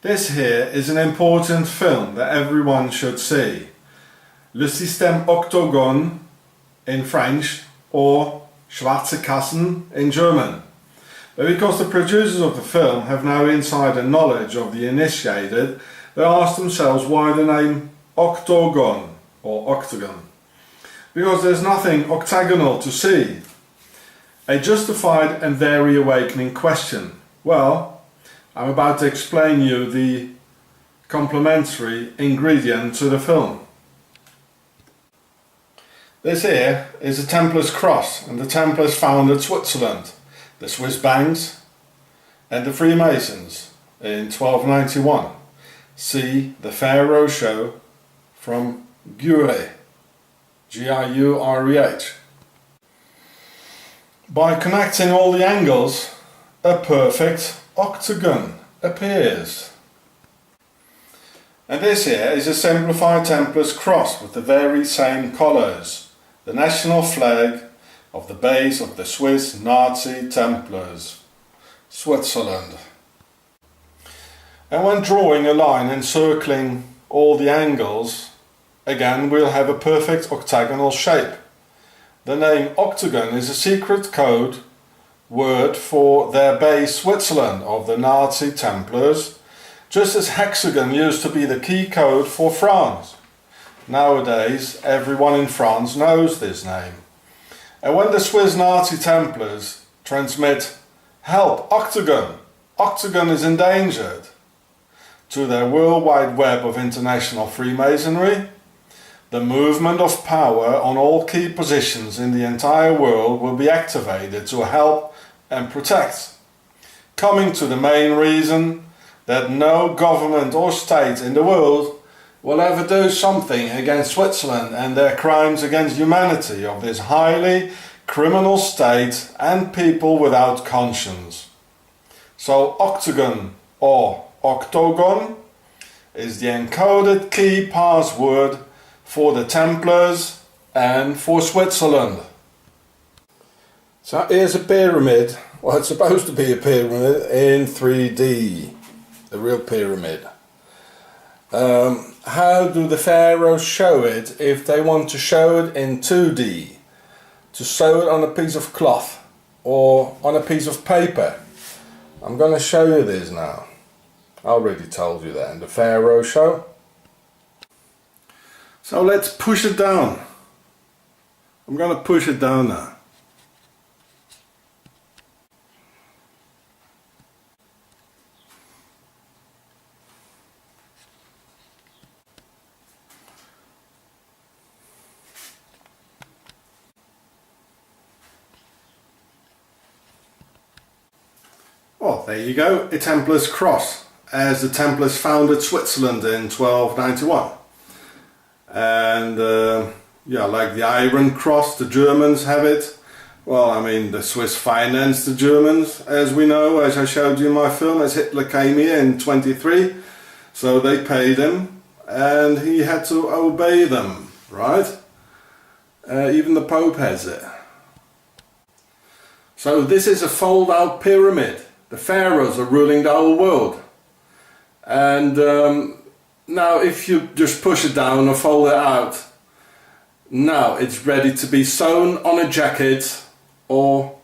This here is an important film that everyone should see. Le Système OCTOGON in French, or Schwarze Kassen in German. But because the producers of the film have no insider knowledge of the initiated, they ask themselves why the name OCTOGON or octagon. Because there's nothing octagonal to see. A justified and very awakening question. Well, I'm about to explain you the complementary ingredient to the film. This here is a Templars cross, and the Templars founded Switzerland, the Swiss Banks and the Freemasons in 1291. See the Pharaoh show from Giureh, G-I-U-R-E-H. By connecting all the angles, a perfect octagon appears. And this here is a simplified Templars cross with the very same colours, the national flag of the base of the Swiss Nazi Templars, Switzerland. And when drawing a line encircling all the angles, again we'll have a perfect octagonal shape. The name octagon is a secret code word for their base Switzerland of the Nazi Templars, just as hexagon used to be the key code for France. Nowadays everyone in France knows this name. And when the Swiss Nazi Templars transmit "Help, Octagon! Octagon is endangered!" to their worldwide web of international Freemasonry, the movement of power on all key positions in the entire world will be activated to help and protect. Coming to the main reason that no government or state in the world will ever do something against Switzerland and their crimes against humanity of this highly criminal state and people without conscience. So octagon or octogon is the encoded key password for the Templars and for Switzerland. So here's a pyramid. Well, it's supposed to be a pyramid in 3D, the real pyramid. How do the pharaohs show it if they want to show it in 2D? To sew it on a piece of cloth or on a piece of paper? I'm going to show you this now. I already told you that in the Pharaoh show. So let's push it down. I'm going to push it down now. Well, there you go, a Templars cross, as the Templars founded Switzerland in 1291. And yeah, like the Iron Cross, the Germans have it. Well, I mean, the Swiss financed the Germans, as we know, as I showed you in my film, as Hitler came here in 23. So they paid him, and he had to obey them, right? Even the Pope has it. So this is a fold-out pyramid. The pharaohs are ruling the whole world. And now if you just push it down or fold it out, now it's ready to be sewn on a jacket or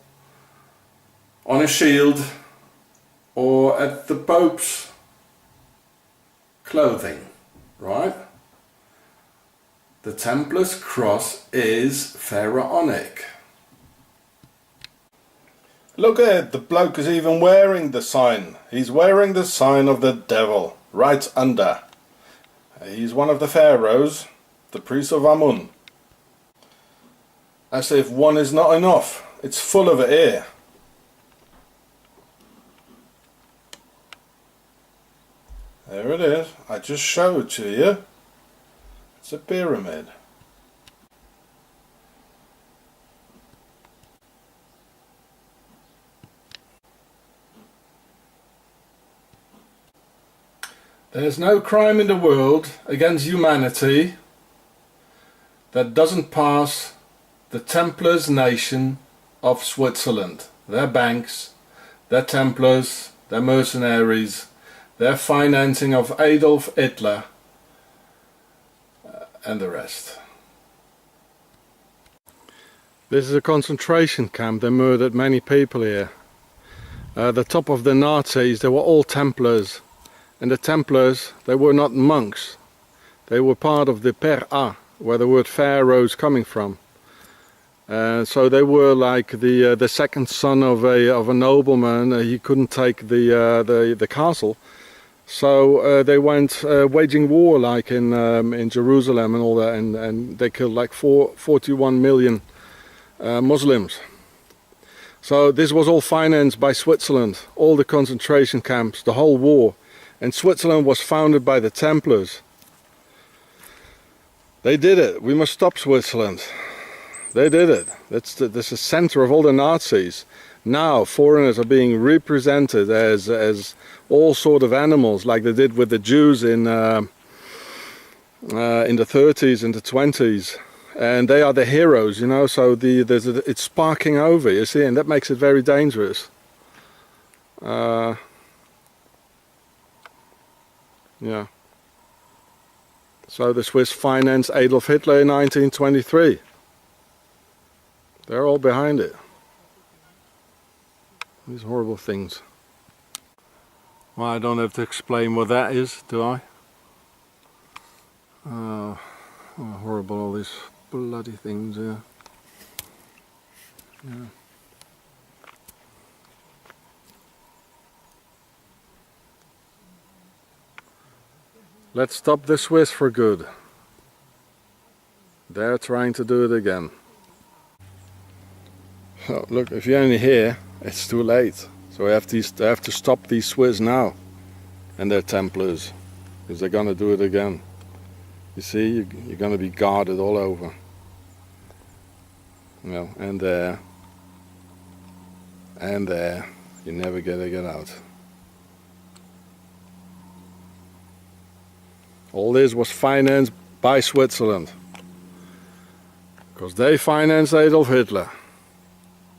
on a shield or at the Pope's clothing, right? The Templars cross is pharaonic. Look at it, the bloke is even wearing the sign. He's wearing the sign of the devil, right under. He's one of the pharaohs, the priest of Amun. As if one is not enough, it's full of it here. There it is, I just showed it to you. It's a pyramid. There's no crime in the world against humanity that doesn't pass the Templars nation of Switzerland. Their banks, their Templars, their mercenaries, their financing of Adolf Hitler and the rest. This is a concentration camp. They murdered many people here. The top of the Nazis, they were all Templars, and the Templars, they were not monks. They were part of the Per A, where the word pharaoh is coming from. So they were like the second son of a nobleman. He couldn't take the castle, so they went waging war like in Jerusalem and all that, and they killed like 41 million Muslims. So this was all financed by Switzerland, all the concentration camps, the whole war. And Switzerland was founded by the Templars. They did it. We must stop Switzerland. They did it. That's the center of all the Nazis. Now foreigners are being represented as all sort of animals, like they did with the Jews in the 30s and the 20s. And they are the heroes, you know, so it's sparking over, you see, and that makes it very dangerous. Yeah. So the Swiss financed Adolf Hitler in 1923. They're all behind it. These horrible things. Well, I don't have to explain what that is, do I? Oh, horrible, all these bloody things here. Yeah. Let's stop the Swiss for good. They're trying to do it again. So look, if you're only here, it's too late. So they have to stop these Swiss now and their Templars, because they're gonna do it again. You see, you're going to be guarded all over. You know, and there. You never get to get out. All this was financed by Switzerland, because they financed Adolf Hitler.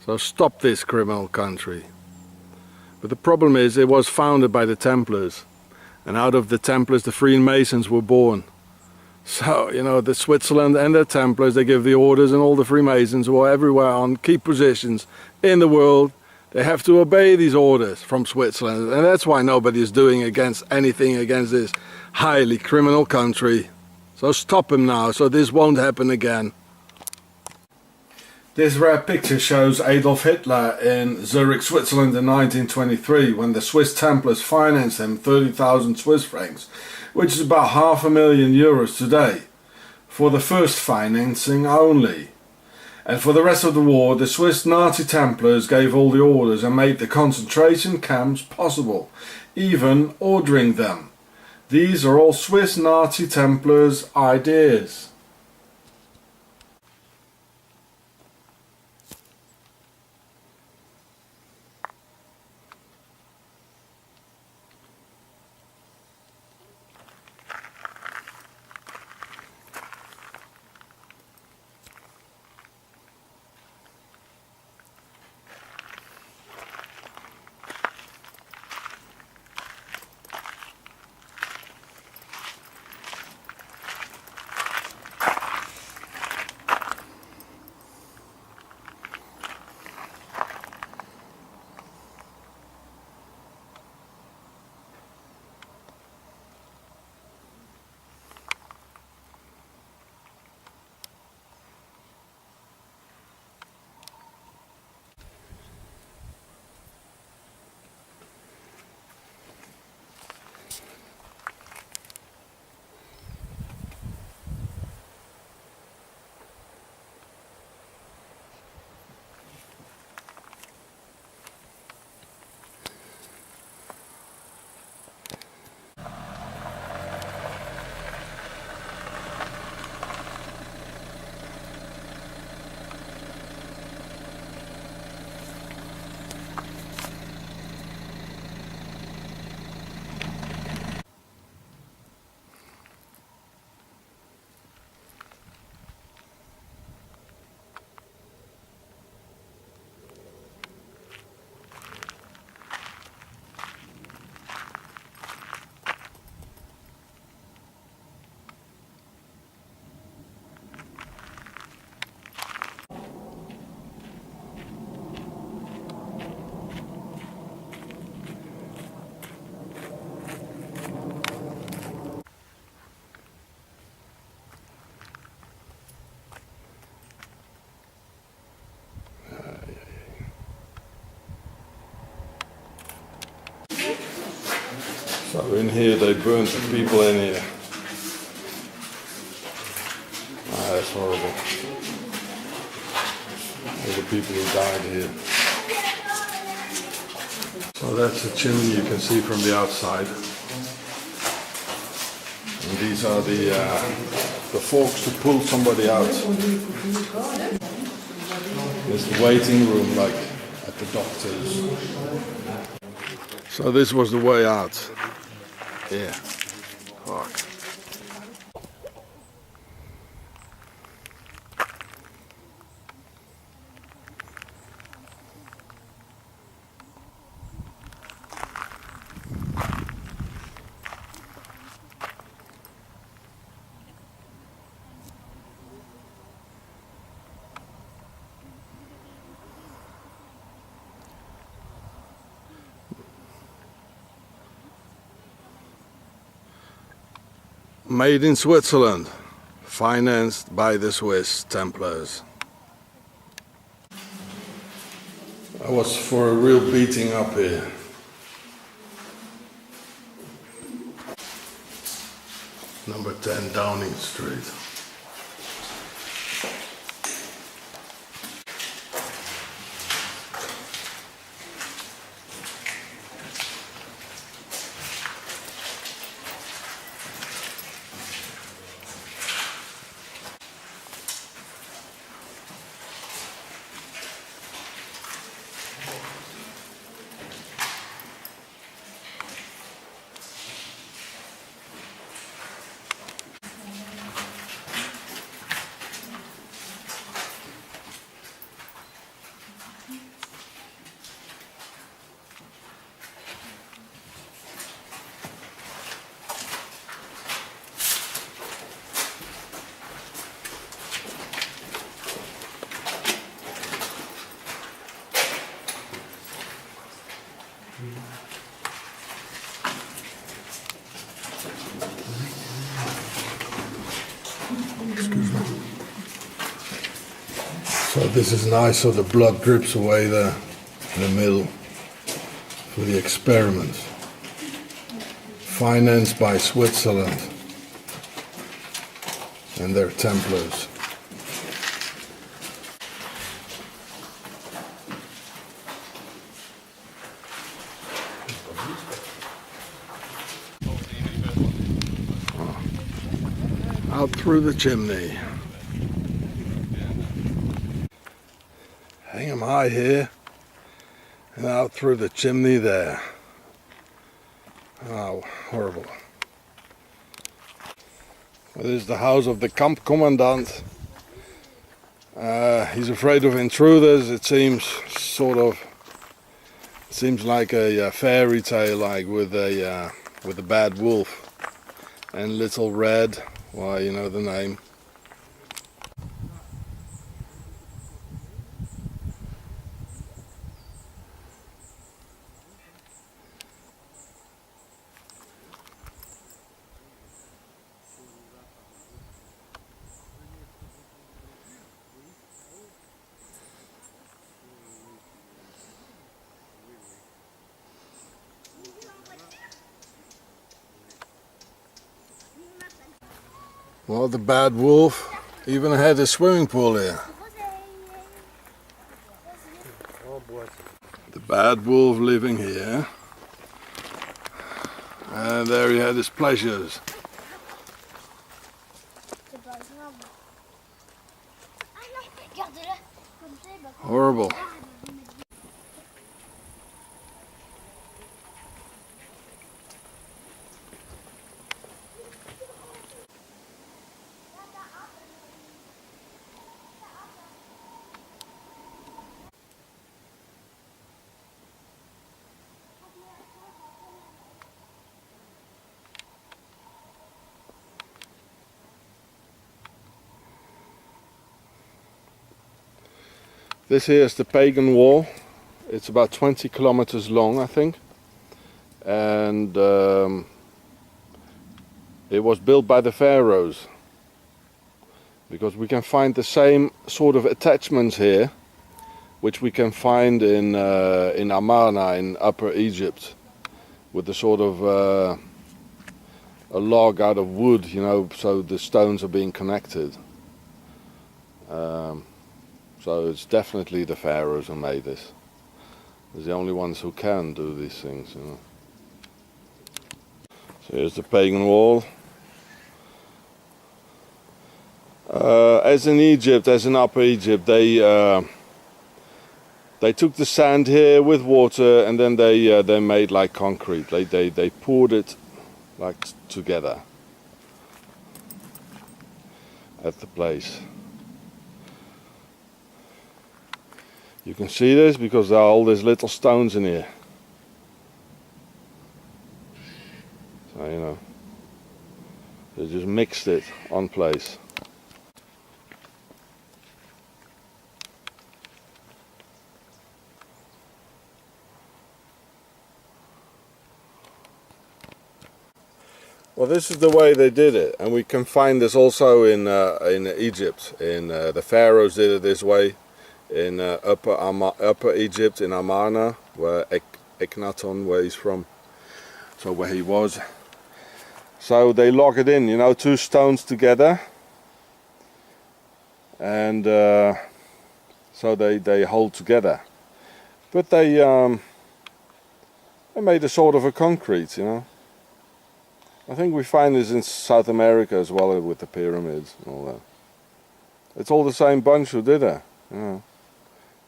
So stop this criminal country. But the problem is, it was founded by the Templars. And out of the Templars, the Freemasons were born. So, you know, the Switzerland and the Templars, they give the orders, and all the Freemasons who are everywhere on key positions in the world, they have to obey these orders from Switzerland. And that's why nobody is doing anything against this highly criminal country. So stop them now, so this won't happen again. This rare picture shows Adolf Hitler in Zurich, Switzerland in 1923, when the Swiss Templars financed him 30,000 Swiss francs, which is about €500,000 today, for the first financing only. And for the rest of the war, the Swiss Nazi Templars gave all the orders and made the concentration camps possible, even ordering them. These are all Swiss Nazi Templars' ideas. So in here they burnt the people in here. Ah, that's horrible. All the people who died here. So that's the chimney you can see from the outside. And these are the forks to pull somebody out. There's the waiting room like at the doctor's. So this was the way out. Yeah. Fuck. Made in Switzerland, financed by the Swiss Templars. I was for a real beating up here. Number 10 Downing Street. Excuse me. So this is nice, so the blood drips away there in the middle for the experiment. Financed by Switzerland and their Templars. Out through the chimney. Higham high here and out through the chimney there. Oh, horrible. This is the house of the camp commandant. He's afraid of intruders. It seems seems like a fairy tale, like with a bad wolf and Little Red. Well, you know the name. Well, the bad wolf even had a swimming pool here. The bad wolf living here. And there he had his pleasures. Horrible. This here is the pagan wall. It's about 20 kilometers long, I think. And it was built by the pharaohs. Because we can find the same sort of attachments here, which we can find in Amarna in Upper Egypt. with the sort of a log out of wood, you know, so the stones are being connected. So it's definitely the pharaohs who made this. They're the only ones who can do these things, you know. So here's the pagan wall. As in Egypt, as in Upper Egypt, they took the sand here with water, and then they made like concrete. They poured it like together at the place. You can see this because there are all these little stones in here. So, you know, they just mixed it on place. Well, this is the way they did it, and we can find this also in Egypt. The pharaohs did it this way. In Upper Egypt, in Amarna, where Akhenaton, where he's from, so where he was. So they lock it in, you know, two stones together, and so they hold together. But they made a sort of a concrete, you know. I think we find this in South America as well, with the pyramids and all that. It's all the same bunch who did it, you know.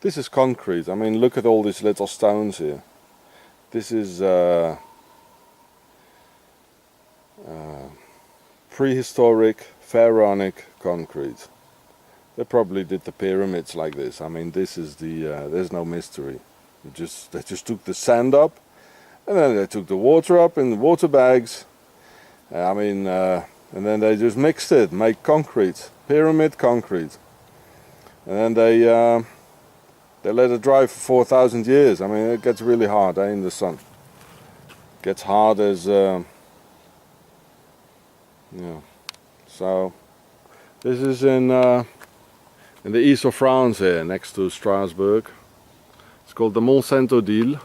This is concrete. I mean, look at all these little stones here. This is prehistoric pharaonic concrete. They probably did the pyramids like this. I mean, this is the there's no mystery. They just took the sand up, and then they took the water up in the water bags. I mean, and then they just mixed it, make concrete, pyramid concrete, and then they let it dry for 4,000 years. I mean, it gets really hard, in the sun. It gets hard as, yeah. So, this is in the east of France here, next to Strasbourg. It's called the Mont Saint-Odile.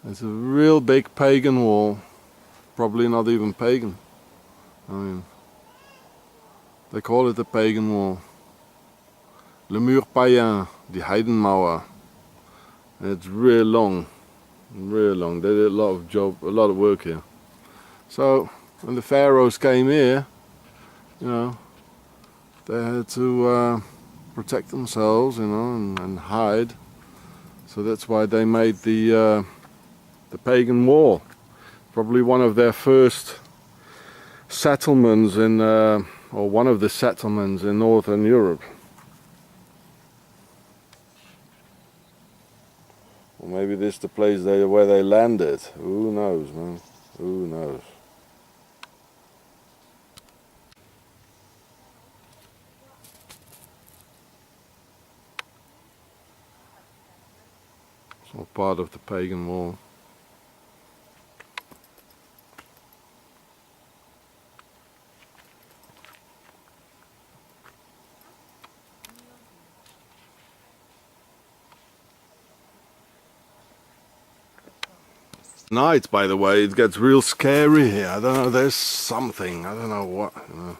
It's a real big pagan wall. Probably not even pagan. I mean, they call it the pagan wall. Le Mur Païen, die Heidenmauer. And it's real long, real long. They did a lot of work here. So when the pharaohs came here, you know, they had to protect themselves, you know, and hide. So that's why they made the pagan wall. Probably one of their first settlements in, or one of the settlements in Northern Europe. Or maybe this is the place where they landed. Who knows, man? Who knows? It's all part of the pagan wall. Night, by the way, it gets real scary here. I don't know, there's something, I don't know what, you know.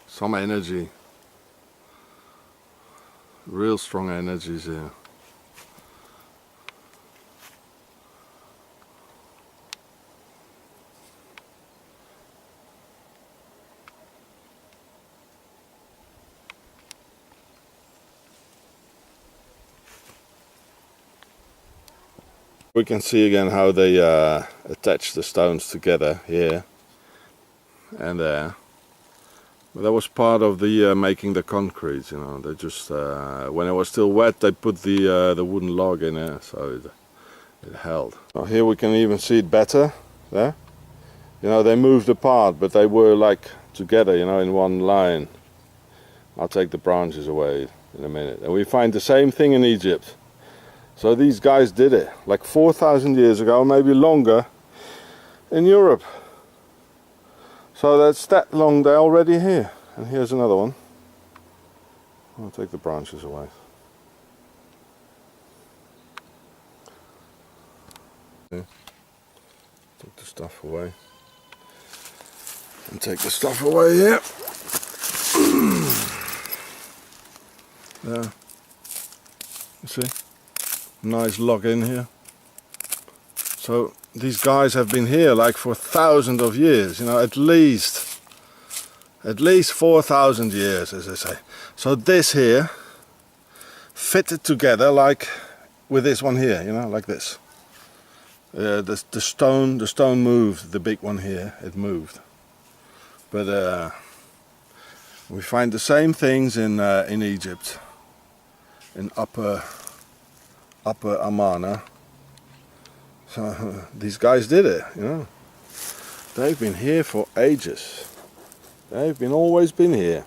Some energy. Real strong energies here. We can see again how they attach the stones together here and there. But that was part of the making the concrete, you know. They just when it was still wet, they put the wooden log in there, so it held. Now here we can even see it better. There, you know, they moved apart, but they were like together, you know, in one line. I'll take the branches away in a minute, and we find the same thing in Egypt. So these guys did it like 4,000 years ago, maybe longer, in Europe. So that's that long, they're already here. And here's another one. I'll take the branches away. Okay. Take the stuff away. And take the stuff away here. There. You see? Nice log in here. So these guys have been here like for thousands of years, you know, at least 4,000 years, as I say. So this here fitted together like with this one here, you know, like this. The stone moved, the big one here, it moved. But we find the same things in Egypt, in upper Amana. So these guys did it, you know. They've been here for ages. They've always been here.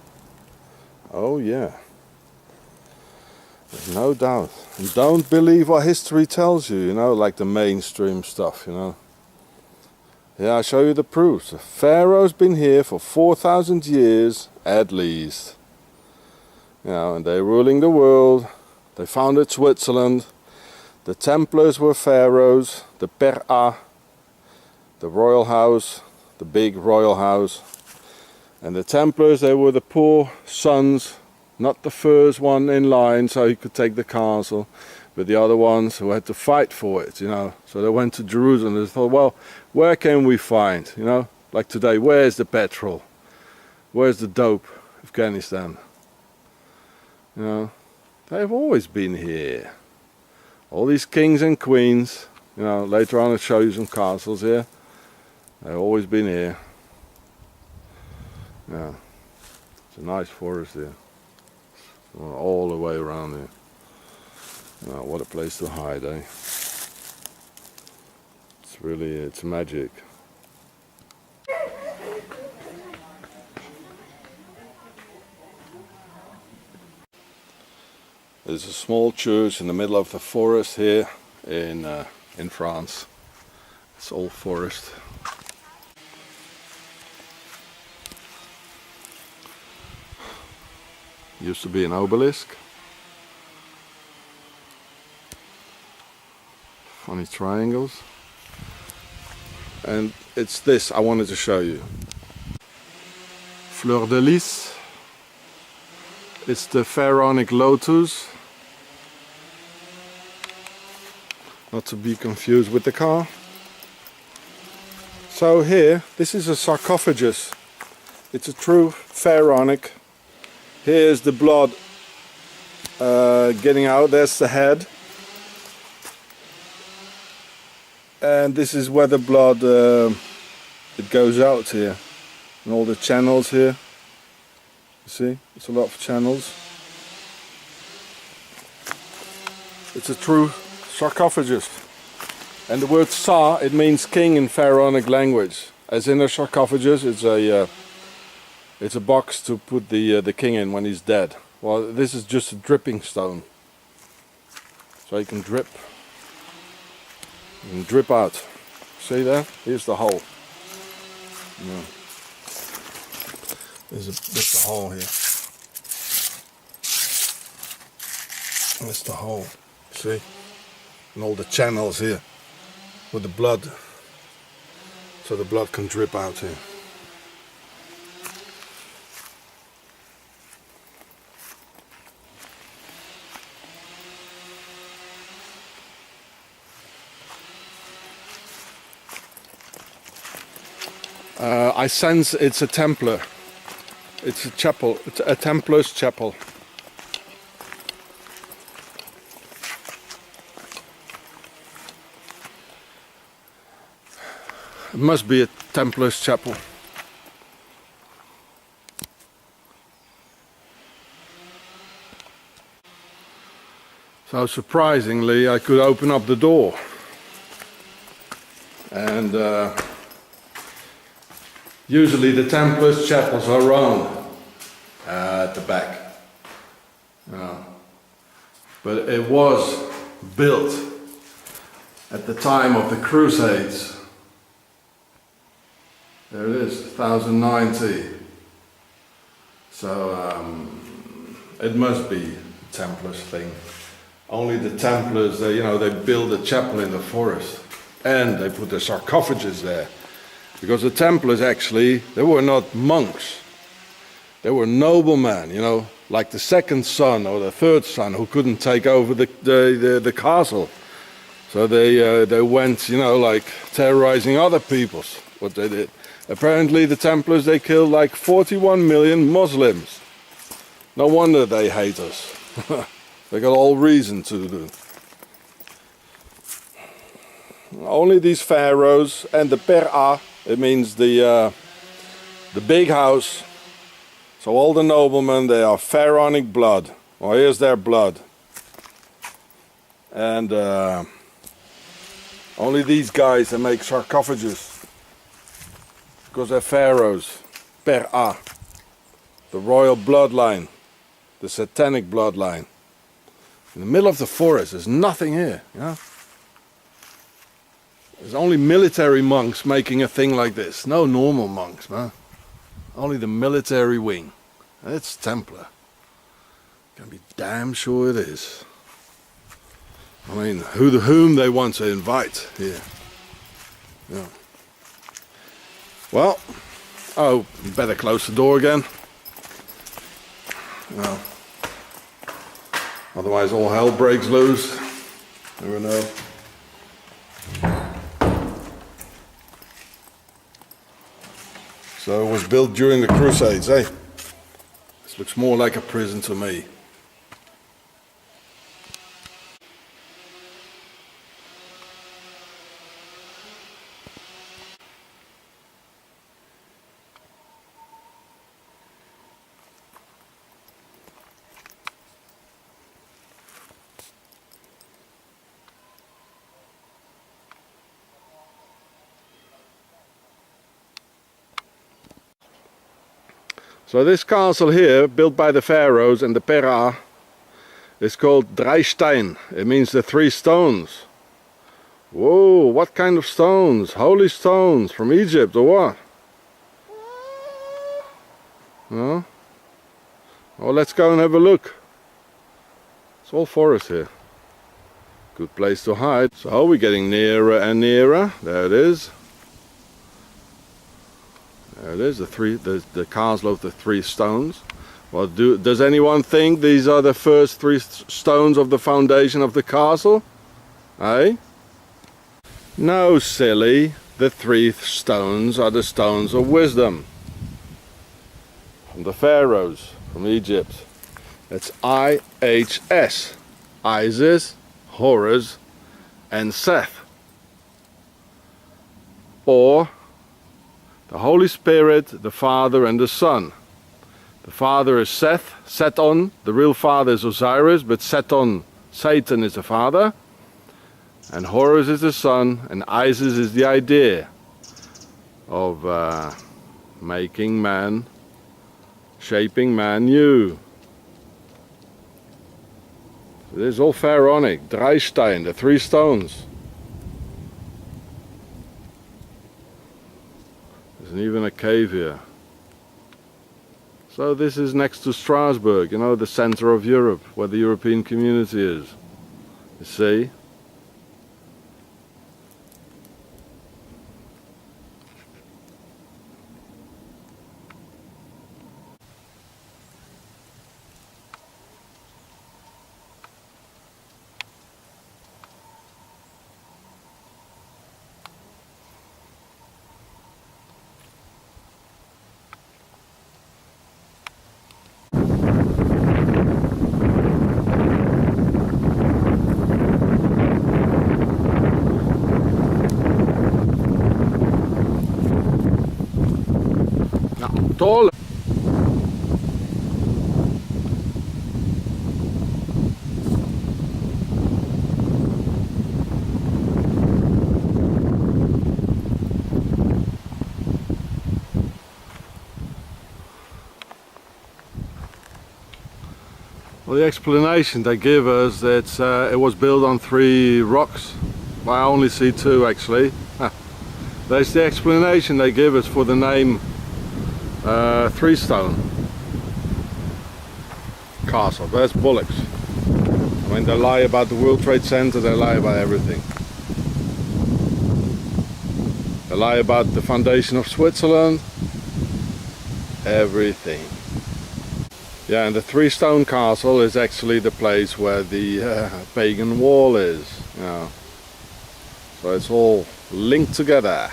Oh yeah. There's no doubt. And don't believe what history tells you, you know, like the mainstream stuff, you know. Yeah, I'll show you the proofs. The Pharaoh's been here for 4,000 years at least. You know, and they're ruling the world. They founded Switzerland. The Templars were pharaohs, the Per'a, the royal house, the big royal house. And the Templars, they were the poor sons, not the first one in line so he could take the castle, but the other ones who had to fight for it, you know. So they went to Jerusalem and they thought, well, where can we find, you know, like today, where's the petrol? Where's the dope? Afghanistan. You know, they've always been here. All these kings and queens, you know, later on I'll show you some castles here. They've always been here. Yeah, it's a nice forest here. All the way around here. Oh, what a place to hide, eh? It's really, it's magic. There's a small church in the middle of the forest here in France. It's all forest. Used to be an obelisk. Funny triangles. And it's this I wanted to show you. Fleur de Lis. It's the pharaonic lotus. Not to be confused with the car. So here, this is a sarcophagus. It's a true pharaonic. Here's the blood getting out, there's the head. And this is where the blood it goes out here. And all the channels here. You see, it's a lot of channels. It's a true sarcophagus. And the word Sa, it means king in pharaonic language. As in a sarcophagus, it's a box to put the king in when he's dead. Well, this is just a dripping stone. So you can drip. You can drip out. See there? Here's the hole. Yeah. There's the hole here. That's the hole. See? And all the channels here with the blood. So the blood can drip out here. I sense it's a Templar. It's a chapel. It's a Templar's chapel. It must be a Templar's chapel. So surprisingly, I could open up the door. And usually the Templars' chapels are round at the back. But it was built at the time of the Crusades. There it is, 1090. So It must be a Templars thing. Only the Templars, they, you know, they build a chapel in the forest and they put the sarcophages there. Because the Templars actually, they were not monks. They were noblemen, you know, like the second son or the third son who couldn't take over the castle. So they went, you know, like terrorizing other peoples, what they did. Apparently the Templars, they killed like 41 million Muslims. No wonder they hate us. They got all reason to do. Only these pharaohs and the pera, it means the big house. So all the noblemen, they are pharaonic blood. Well, here's their blood. And only these guys that make sarcophages. Because they're pharaohs. Pera. The royal bloodline. The satanic bloodline. In the middle of the forest, there's nothing here. You know? There's only military monks making a thing like this. No normal monks, man. Only the military wing. It's Templar. Can be damn sure it is. I mean, whom they want to invite here. Yeah. Well, oh, better close the door again. Well, otherwise all hell breaks loose. Never know. So it was built during the Crusades, eh? This looks more like a prison to me. So this castle here, built by the pharaohs and the pera, is called Dreistein. It means the three stones. Whoa, what kind of stones? Holy stones from Egypt or what? No? Well, let's go and have a look. It's all forest here. Good place to hide. So we're getting nearer and nearer. There it is. There it is, the castle of the three stones. Well, does anyone think these are the first three stones of the foundation of the castle? Eh? No, silly. The three stones are the stones of wisdom. From the pharaohs, from Egypt. That's IHS. Isis, Horus, and Seth. Or the Holy Spirit, the Father and the Son. The Father is Seth, Sutton. The real father is Osiris, but Sutton, Satan, is the father. And Horus is the son, and Isis is the idea of making man, shaping man new. So this is all pharaonic, Dreistein, the three stones. There's even a cave here. So this is next to Strasbourg, you know, the center of Europe, where the European community is. You see? Tall. Well, the explanation they give us that it was built on three rocks. Well, I only see two actually. That's the explanation they give us for the name Three Stone. castle. That's bullocks. I mean, they lie about the World Trade Center, they lie about everything. They lie about the foundation of Switzerland. Everything. Yeah, and the three-stone castle is actually the place where the pagan wall is. Yeah. So it's all linked together.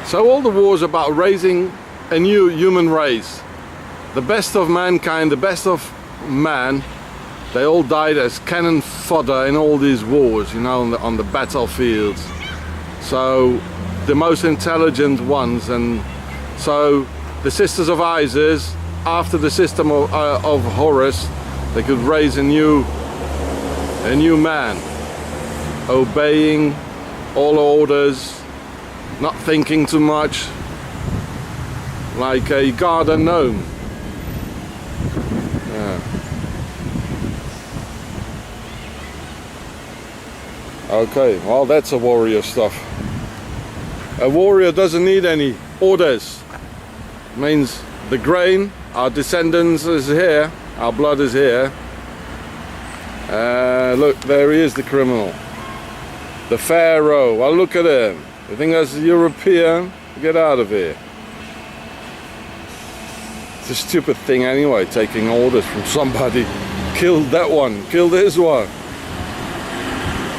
So all the wars about raising a new human race, the best of mankind, the best of man, they all died as cannon fodder in all these wars, you know, on the battlefields. So the most intelligent ones, and so the Sisters of Isis, after the system of Horus, they could raise a new man, obeying all orders, not thinking too much, like a garden gnome. Yeah. Okay, well, that's a warrior stuff. A warrior doesn't need any orders. It means the grain, our descendants is here, our blood is here. Look, there he is, the criminal. The Pharaoh. Well, look at him. You think that's a European? Get out of here. It's a stupid thing anyway, taking orders from somebody. Kill that one, kill this one.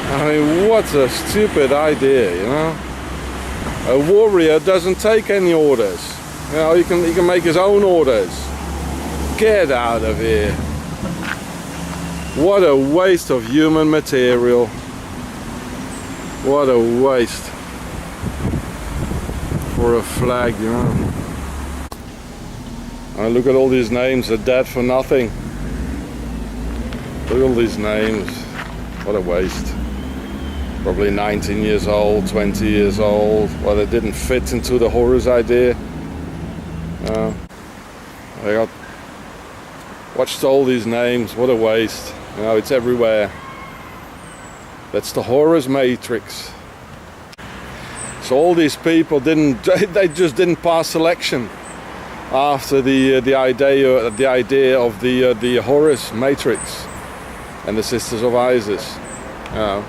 I mean, what a stupid idea, you know? A warrior doesn't take any orders. You know, he can make his own orders. Get out of here. What a waste of human material. What a waste. For a flag, you know. And look at all these names, they're dead for nothing. Look at all these names. What a waste. Probably 19 years old, 20 years old. Well, they didn't fit into the Horus idea. Watched all these names, what a waste. You know, it's everywhere. That's the Horus matrix. So all these people they just didn't pass selection after the idea of the Horus matrix and the Sisters of Isis. You know.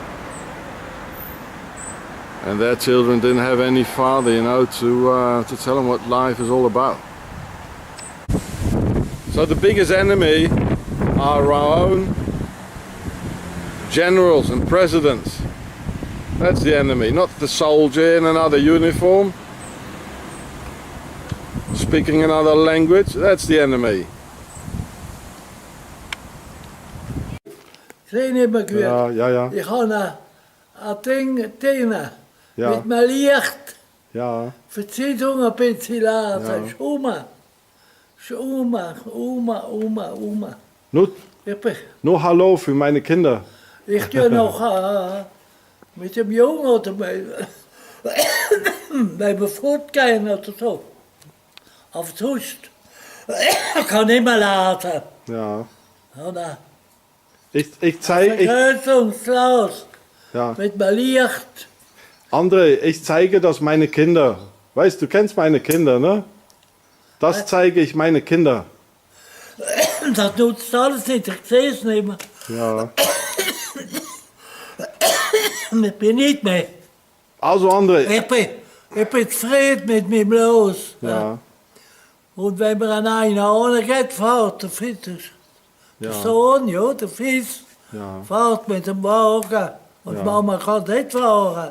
And their children didn't have any father, you know, to tell them what life is all about. So the biggest enemy are our own generals and presidents. That's the enemy, not the soldier in another uniform, speaking another language. That's the enemy. Ja. Ich habe ein Ding Ja. mit einem Licht Ja. für die Zeitung ein bisschen laden. Oma. Nur Hallo für meine Kinder. Ich gehe noch mit dem Jungen oder bei fortgehen oder so. Auf die Hust. Ich kann nicht mehr laden. Ja. Oder? Ich zeige... Vergrößungsglas. Ja. Mit einem Licht. André, ich zeige das meine Kinder. Weißt du, kennst meine Kinder, ne? Das zeige ich meine Kinder. Das nutzt alles nicht, ich sehe es nicht mehr. Ja. Ich bin nicht mehr. Also André. Ich bin zufrieden mit meinem Los. Ja. Und wenn man an einer geht, fährt der Fitter. Der Sohn, ja, der Fiss, fährt mit dem Wagen. Und Mama kann nicht fahren.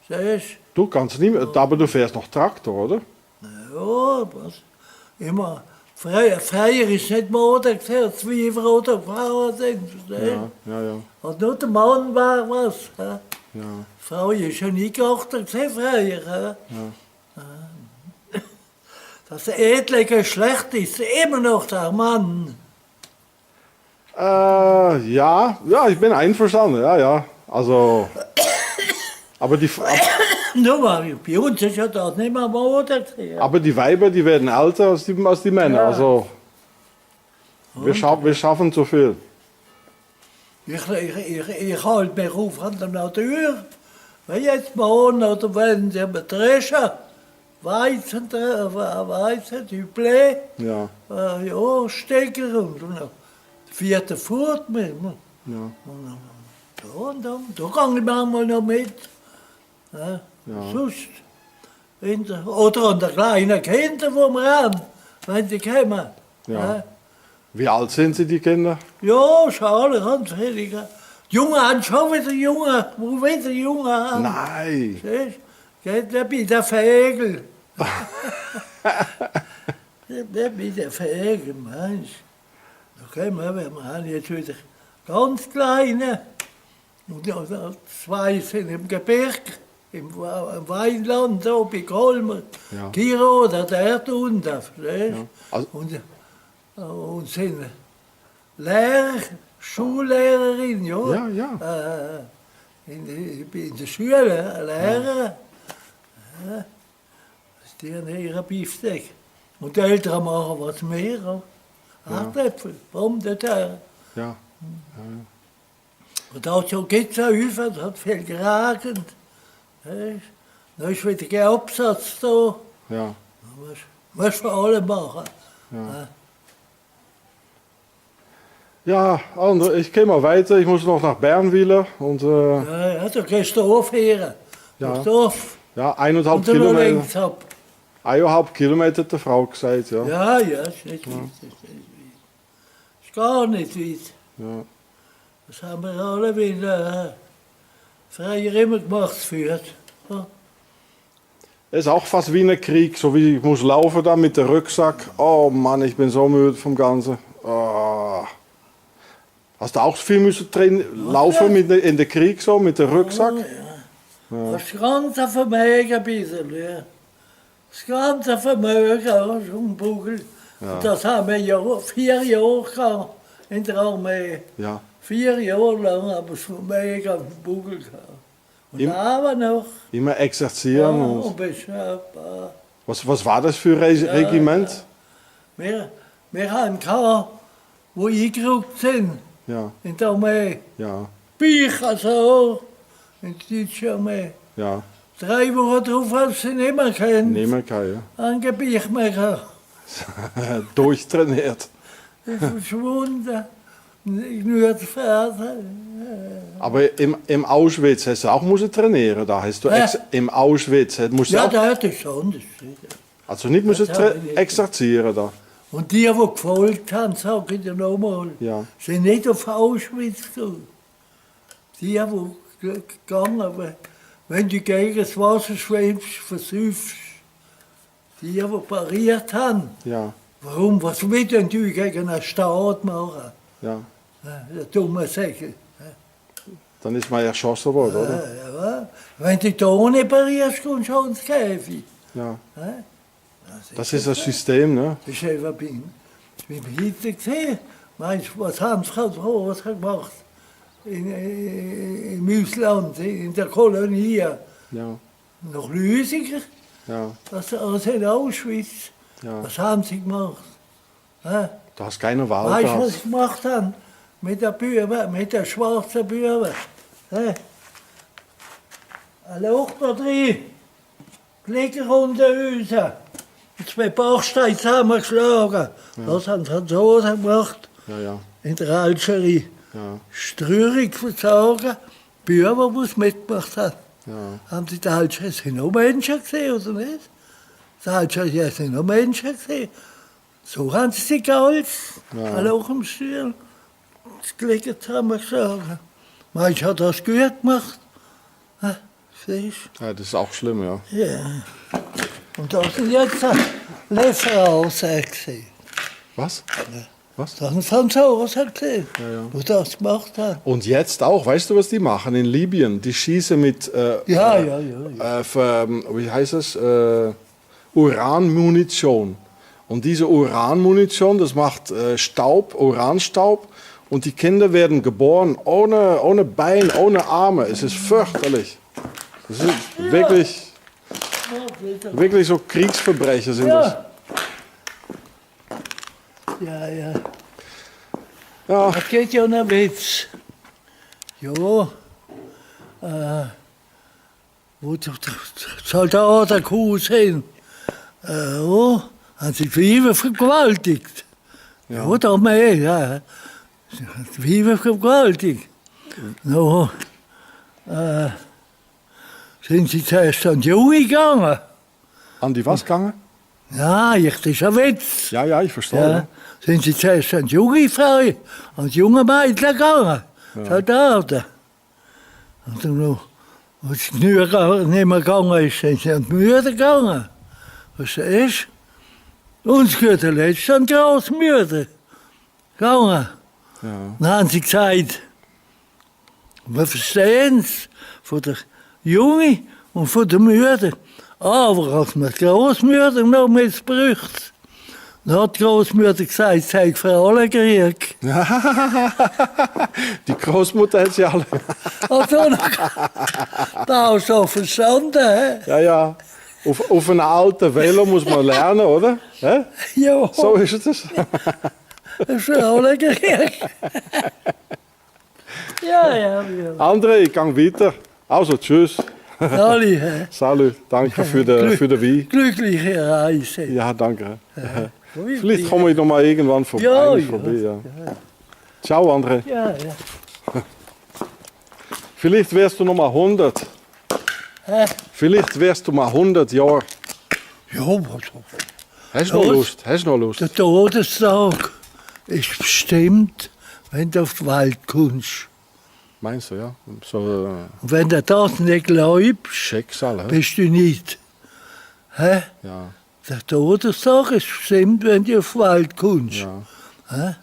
Siehst Du kannst nicht mehr, aber du fährst noch Traktor, oder? ja, was? Immer. Früher ist nicht Mode, zwei Frauen gefahren sind. Ja. Und nur der Mann war was. Ja. Frau ist schon nie geachtet, früher. Ja. Das edle Geschlecht ist immer noch der Mann. Ja, ich bin einverstanden, ja. Also, aber die... Nur mal, bei uns ist ja das nicht mehr Mode. Aber die Weiber, die werden älter als die Männer, Ja. also... Wir schaffen zu viel. Ich halte mich auf an der Natur. wenn jetzt morgen oder wenn sie dreschen, Weizen, Dublé, Ja. Ja, Stecker und noch 4. Furt mit. Ja. Und da gehe ich manchmal noch mit. Ja. Ja. Sonst. Oder an der kleinen Kinder, wo wir haben, wenn die kommen. Ja. Wie alt sind Sie, die Kinder? Ja, schade, ganz viele. Die Jungen haben schon wieder Jungen, wo wieder Jungen haben. Nein. Siehst du? Geht nicht bei der Fegel. Nicht bei der Fegel, meinst du? Da kommen wir haben jetzt wieder ganz kleine. Und ja, 2 sind im Gebirge, im Weinland, da bei Kolmer. Ja. Giro, der unten, verstehst du? Ja. Also, Und sind Lehrer, Schullehrerin, ja. Ja, ja. In der Schule, Lehrer. Ja. Die haben ihre Beefsteak. Und die Eltern machen was mehr. Ja. Hartäpfel, Bombenteile. Ja. Und dazu geht es auch über, das hat viel geregnet. Dann ist wieder kein Absatz da. Ja. Was für alle machen. Ja. Ja, André, ich gehe mal weiter. Ich muss noch nach Bernwiller. Und, Ja, da gehst du aufhören. Ja. Nach Dorf. ja, 1,5 Und dann Kilometer. links ab. 1,5 Kilometer hat die Frau gesagt, ja. Ja, ist nicht weit. Ist gar nicht weit. Ja. Das haben wir alle wieder früher immer gemacht für. Ja. Es ist auch fast wie ein Krieg, so wie ich muss laufen da mit dem Rucksack. Oh Mann, ich bin so müde vom Ganzen. Oh. Hast du auch viel müssen laufen in den Krieg so mit dem Rucksack? Ja. Das ganze Vermögen ein bisschen, ja. Das ganze Vermögen, ja, so ein Bugel. Ja. Und das haben wir ja 4 Jahre gehabt in der Armee. Ja. 4 Jahre lang haben wir das Vermögen auf dem Bugel gehabt. Und Im- aber noch. Immer exerzieren. Ja, Und was war das für ein Regiment? Wir haben gehabt, wo eingerückt sind Ja, in der Armee. ja, Bücher so, in der deutschen Armee. ja. 3 Wochen drauf haben sie nicht mehr kennt. Nehmen kann, Ein Gebiet mehr gehabt. ja. Durchtrainiert. Ist verschwunden. Nur die Pferde. Aber im Auschwitz hast du auch müssen trainieren. Da hast du im Auschwitz musst du Ja, auch, da hat es anders. also nicht müssen das habe ich nicht. exerzieren da. Und die gefolgt haben, sage ich dir nochmal, Ja. sind nicht auf Auschwitz gegangen. Die gegangen, wenn du gegen das Wasser schwimmst, versäufst. Die pariert haben. Ja, Warum? Was will denn du gegen einen Staat machen? ja. Der dumme Säcke. Dann ist man erschossen worden, oder? Ja. Wenn du da nicht parierst, kommst du ins Käfig. Ja. Das ist das System, ne? Das ist einfach bin Hitler gesehen. Meinst du, was haben sie gemacht? Im Ausland, in der Kolonie. Ja, Noch Lüsiger, ja, als in Auschwitz. ja. Was haben sie gemacht? Du hast keine Wahl Weißt du, gehabt. was sie gemacht haben? Mit der Bühne, mit der schwarzen Bühne. Ein Loch da drin, Klicker unter uns. Und 2 Bachsteine zusammengeschlagen. Das haben die Franzosen gemacht Ja, ja, in der Algerie. ja, Strürig versagen, Bühne, die es mitgemacht haben. ja. Haben Sie die Algerie sind noch Menschen gesehen, oder nicht? Die Algerie sind noch Menschen gesehen. So haben sie sich gehalten, Ja. alle auch im Stuhl. Das Klicker zusammengeschlagen. Meinst du, hat das gut gemacht? Siehst Ja, das ist auch schlimm, ja. du? Ja. Und das sind jetzt Lieferanten gesehen. Was? Was? Das sind Franzosen gesehen, Ja, ja. die das gemacht haben. Und jetzt auch, weißt du, was die machen in Libyen? Die schießen mit, Ja. wie heißt es, Uranmunition. Und diese Uranmunition, das macht Staub, Uranstaub. Und die Kinder werden geboren ohne Bein, ohne Arme. Es ist fürchterlich. Das ist wirklich so Kriegsverbrecher sind das. Ja. Ja, Das geht ja nicht Witz. Ja, wo die Soldaten gekommen sind, haben sie die Weiber vergewaltigt. Ja, da mehr, ja. Die Weiber vergewaltigt. No, sind sie zuerst an die Junge gegangen. An die was gegangen? Ja, das ist ein Witz. Ja, ja, ich verstehe. Ja. Ja. Sind sie zuerst an die junge Frau, an die junge Mädchen gegangen. Soldaten. Und dann noch, als es nicht mehr gegangen ist, sind sie an die Mütter gegangen. Was ist? Uns gehört der Letzte an die Großmütter gegangen. Ja. Dann haben sie gesagt, wir verstehen es von der Junge und von der Mütter. Aber als man die Großmütter noch missbraucht, dann hat die Großmutter gesagt, es sei für alle Krieg. Die Großmutter hat sie alle. Also, da hast du auch verstanden, hä? Ja, ja. Auf einem alten Velo muss man lernen, oder? Hä? Ja, So ist es. das ist für alle Krieg. Ja. André, ich gehe weiter. Also, tschüss. Alle, hä? Salut, danke für den Wein. Glückliche Reise. Ja, danke. Vielleicht komme ich noch mal irgendwann vorbei. Ja. Ja. Ciao, André. Ja. Vielleicht wärst du noch mal 100. Hä? Vielleicht wärst du mal 100 Jahre. Ja, was? Hast du noch Lust? Hast du noch Lust? Der Todestag ist bestimmt, wenn du auf die Welt kommst. Meinst du, ja? So Und wenn du das nicht glaubst, Schicksal, hä? bist du nicht. Hä? Ja, Der Todestag ist bestimmt, wenn du auf die Welt kommst. ja, Hä?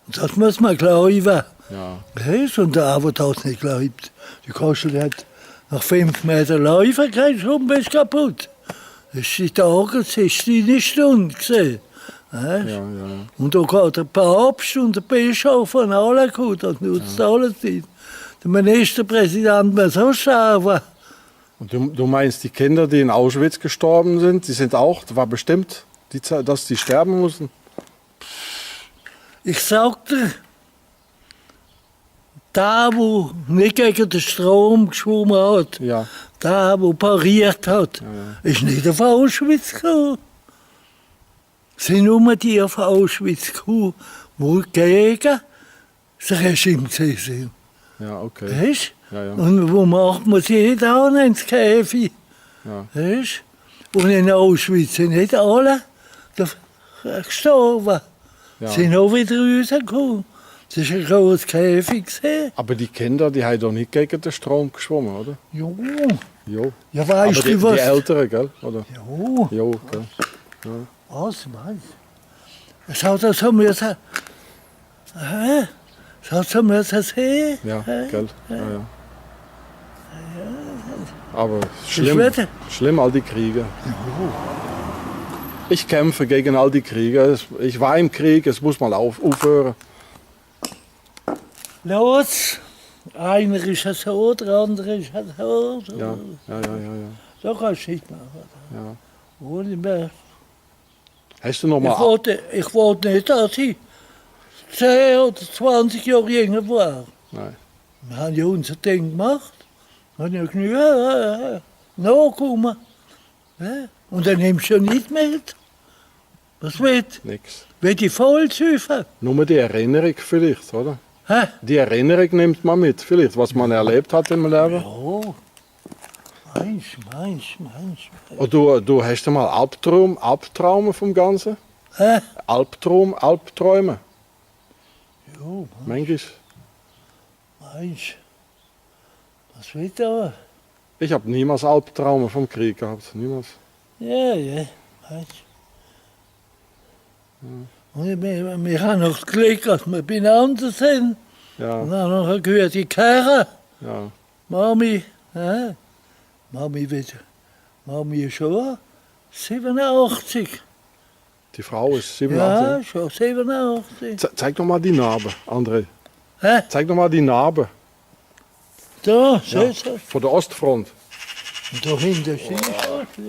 Und das muss man glauben. ja. Weißt? Und der, der das nicht glaubt, du kannst nicht nach 5 Metern laufen, kein Schum, bist kaputt. Das ist die Tage, das ist deine Stunde gesehen. Weißt? Ja. Und da geht der Papst und der Bischof von allen gut, das nutzt alles nicht. Der Ministerpräsident muss auch sterben. Und du meinst, die Kinder, die in Auschwitz gestorben sind, die sind auch, war bestimmt, dass die sterben mussten? Ich sagte, der, der nicht gegen den Strom geschwommen hat, Ja. der, der pariert hat, ist nicht auf Auschwitz gekommen. Es sind nur die auf Auschwitz gekommen, die gegen das Regime sind. Ja, okay. Weißt? Ja. Und wo macht man sie nicht an ins Käfig? Ja. Weißt? Und in Auschwitz sind nicht alle gestorben. Ja. Sind auch wieder rausgekommen. Das war ein großes Käfig. Aber die Kinder, die haben doch nicht gegen den Strom geschwommen, oder? Jo. Jo. Ja, weißt Aber du was? die Älteren, gell? Oder? Jo. Jo, gell? Was meinst du? Es hat so müssen. Es hat so müssen sehen. Ja, gell? Ja. Aber Wetter. schlimm, all die Kriege. Ich kämpfe gegen all die Kriege. Ich war im Krieg, es muss mal aufhören. Los! Einer ist so, der andere ist so. Ja. So kannst du nicht machen. Ja. Ohne mehr. Hast du noch mal... Ich wollte nicht, dass ich 10 oder 20 Jahre jünger war. Nein. Wir haben ja unser Ding gemacht. Wir haben ja genug nachgekommen. Ja? Und dann nimmst du nicht mit. Was wird? Nix. Wird die Vollzüfe? Nur die Erinnerung vielleicht, oder? Hä? Die Erinnerung nimmt man mit, vielleicht, was man erlebt hat im Leben. Ja. Meins. Und du hast mal Albträume vom Ganzen? Hä? Albträume? Ja, Manchmal. meins. Was wird da? Ich habe niemals Albträume vom Krieg gehabt, niemals. Ja, meins. Und wir haben noch das Glück, dass wir beieinander sind. Ja, Und dann noch eine gute Kerre. ja. Mami, Mami ist schon 87. Die Frau ist Ja, 87. schon 87. Zeig doch mal die Narbe, André. Hä? Zeig doch mal die Narbe. Da, Ja, so. von der Ostfront. Und da hinten ist die Straße,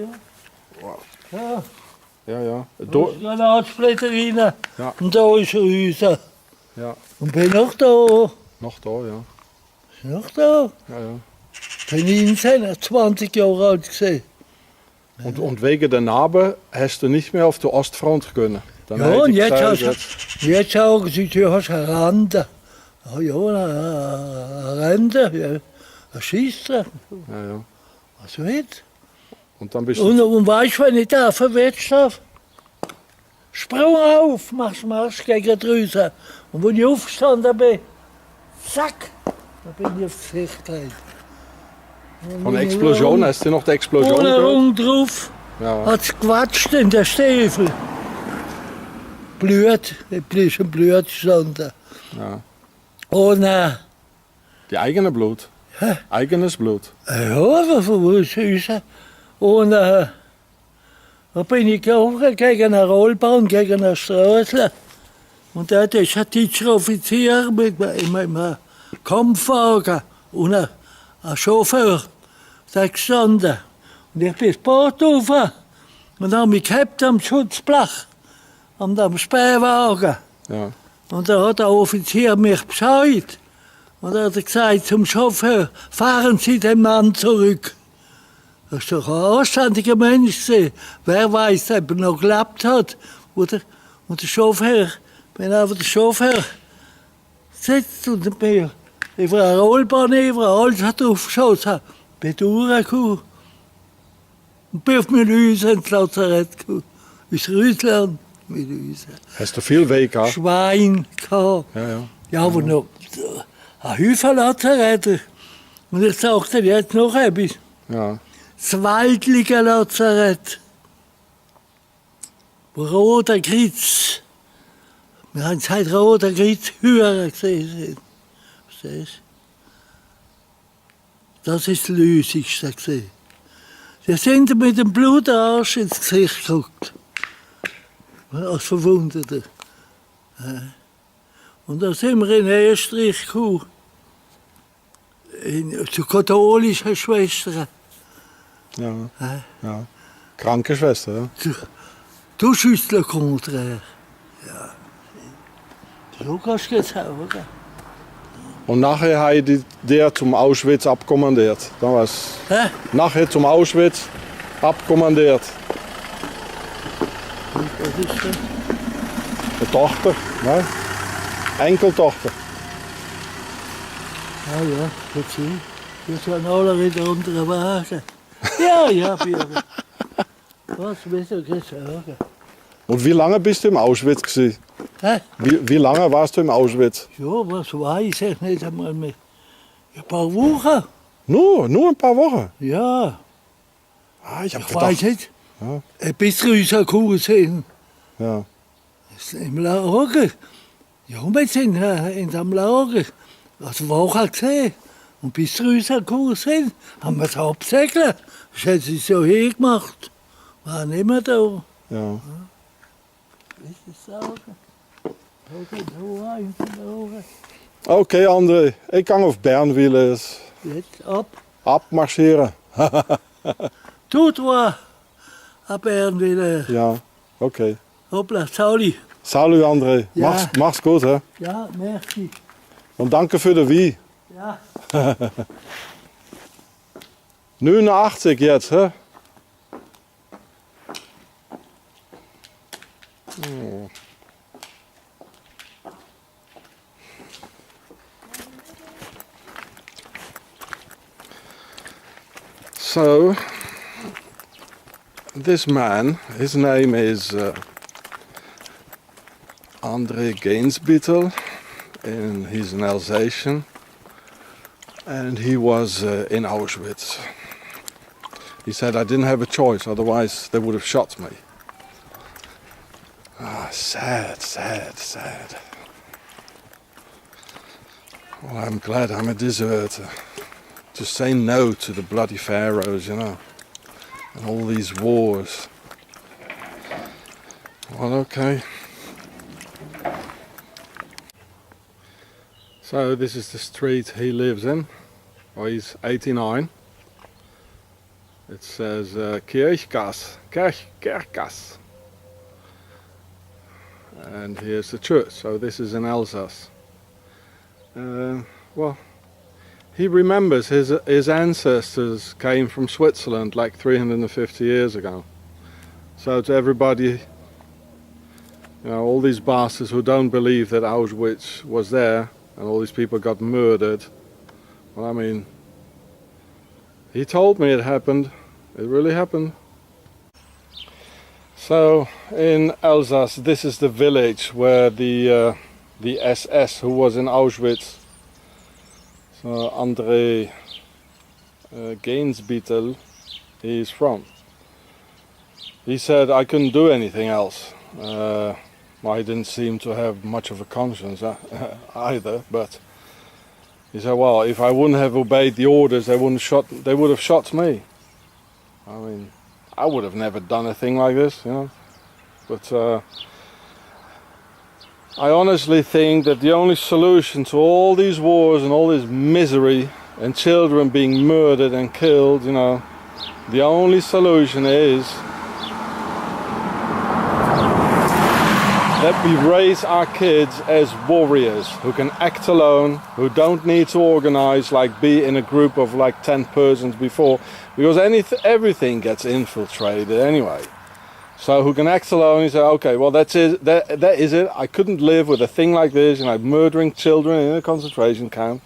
ja. Ja. Da ist Granatsplitter rein. Ja. Und da ist er raus. Ja, Und bin noch da. noch da, ja. Ist noch da. Ja. bin 19, 20 Jahre alt gewesen. Und wegen der Narbe hast du nicht mehr auf der Ostfront können. Dann Ja, hätte und ich jetzt gesagt, jetzt sagen sie, du hast eine Rande. Ah ja, eine Rande, ja. Ein Schießer. ja. Was wird? Und dann bist Und, du... und weißt du, wenn ich da verwetscht habe? Sprung auf, Marsch gegen draußen. Und wenn ich aufgestanden bin, zack, da bin ich aufs Gesicht gelegt. Von der Explosion, hast du noch die Explosion Ohne gehört? Rung drauf, Ja. hat es gewatscht in der Stiefel. Blut, ein bisschen Blut gestanden. Ja. Und Die eigene Blut. Hä? Eigenes Blut. ja, wo ist es? Und da bin ich gelaufen gegen eine Rollbahn, gegen eine Straße. Und da ist ein deutscher Offizier mit einem Kampfwagen und ein Chauffeur da gestanden. Und ich bin das Boot rauf und habe mich gehabt am Schutzblech, am Spähwagen. Ja. Und da hat der Offizier mich Bescheid. Und er hat gesagt zum Chauffeur, fahren Sie den Mann zurück. Das ist doch ein anständiger Mensch gewesen. Wer weiß, ob er noch gelebt hat. Oder? Und der Chauffeur, wenn einfach der Chauffeur sitzt und mir über eine Rollbahn alles hat aufgeschossen, bin durchgekommen. Und bin auf Menüse ins Lazarett gekommen. Ins Russland, Menüse. Hast du viel Weg gehabt? Schwein gehabt. Ja. Ja, aber noch ein Haufen Lazarette. Und ich sagte dir jetzt noch etwas. Ja. Das Waldlige Lazarett. Roter Kritz. Wir haben seit Roter Kritz höher gesehen. Verstehst du? Das ist das Lösigste gesehen. Sie sind mit dem Blutarsch ins Gesicht geguckt. Als Verwundete. Und da sind wir in Österreich gekommen. Zu katholischen Schwestern. Ja. Ja. Krankenschwester, ja. Du schießt le contraire. Ja. So kannst du jetzt auch, gell? Und nachher hat der zum Auschwitz abkommandiert. Da war's. Hä? Nachher zum Auschwitz abkommandiert. Was ist das? Eine Tochter, ne? Enkeltochter. Ah ja, jetzt sie. Wir sind alle wieder unter den Wagen. Ja, Björn. Was willst du jetzt sagen? Und wie lange bist du im Auschwitz gewesen? Hä? Wie lange warst du im Auschwitz? Ja, was weiß ich nicht einmal mehr. Ein paar Wochen. Nur ein paar Wochen. Ja, Ah, ich hab ich gedacht. weiß nicht. Ja. Bis rausgekommen sind. Ja. Im Lager. Ja, wir sind in dem Lager. Also Woche gesehen. Und bis rausgekommen sind, haben wir es absegelt. Das hat sie so hingemacht. War nicht mehr da. Ja. Willst du das sagen? Okay, André, ik kan op Bernwielen eens Jetzt ab. abmarscheren. Tut was. Ab Bernwilen. Ja, okay. Hoppla, Sauli. Salut André, Ja. mach's goed hè. Ja, merci. En danke für de wie. Ja. 89 jetzt, hè? So, this man, his name is André Gainsbittel, and he's an Alsatian, and he was in Auschwitz. He said, I didn't have a choice, otherwise they would have shot me. Ah, sad, sad, sad. Well, I'm glad I'm a deserter. To say no to the bloody pharaohs, you know, and all these wars. Well, okay. So this is the street he lives in. Well, he's 89. It says Kirchgasse, Kerkgasse. And here's the church, so this is in Alsace. Well, he remembers his ancestors came from Switzerland like 350 years ago. So to everybody, you know, all these bastards who don't believe that Auschwitz was there and all these people got murdered, well, I mean, he told me it happened. It really happened. So in Alsace, this is the village where the SS who was in Auschwitz, so André Gainsbittel, he's from. He said I couldn't do anything else. I didn't seem to have much of a conscience either, but he said, well, if I wouldn't have obeyed the orders, they would have shot me. I mean, I would have never done a thing like this, you know. But I honestly think that the only solution to all these wars and all this misery and children being murdered and killed, you know, the only solution is that we raise our kids as warriors who can act alone, who don't need to organize, like be in a group of like 10 persons before, because everything gets infiltrated anyway. So who can act alone and say, okay, well that's it, that is it. I couldn't live with a thing like this, you know, murdering children in a concentration camp,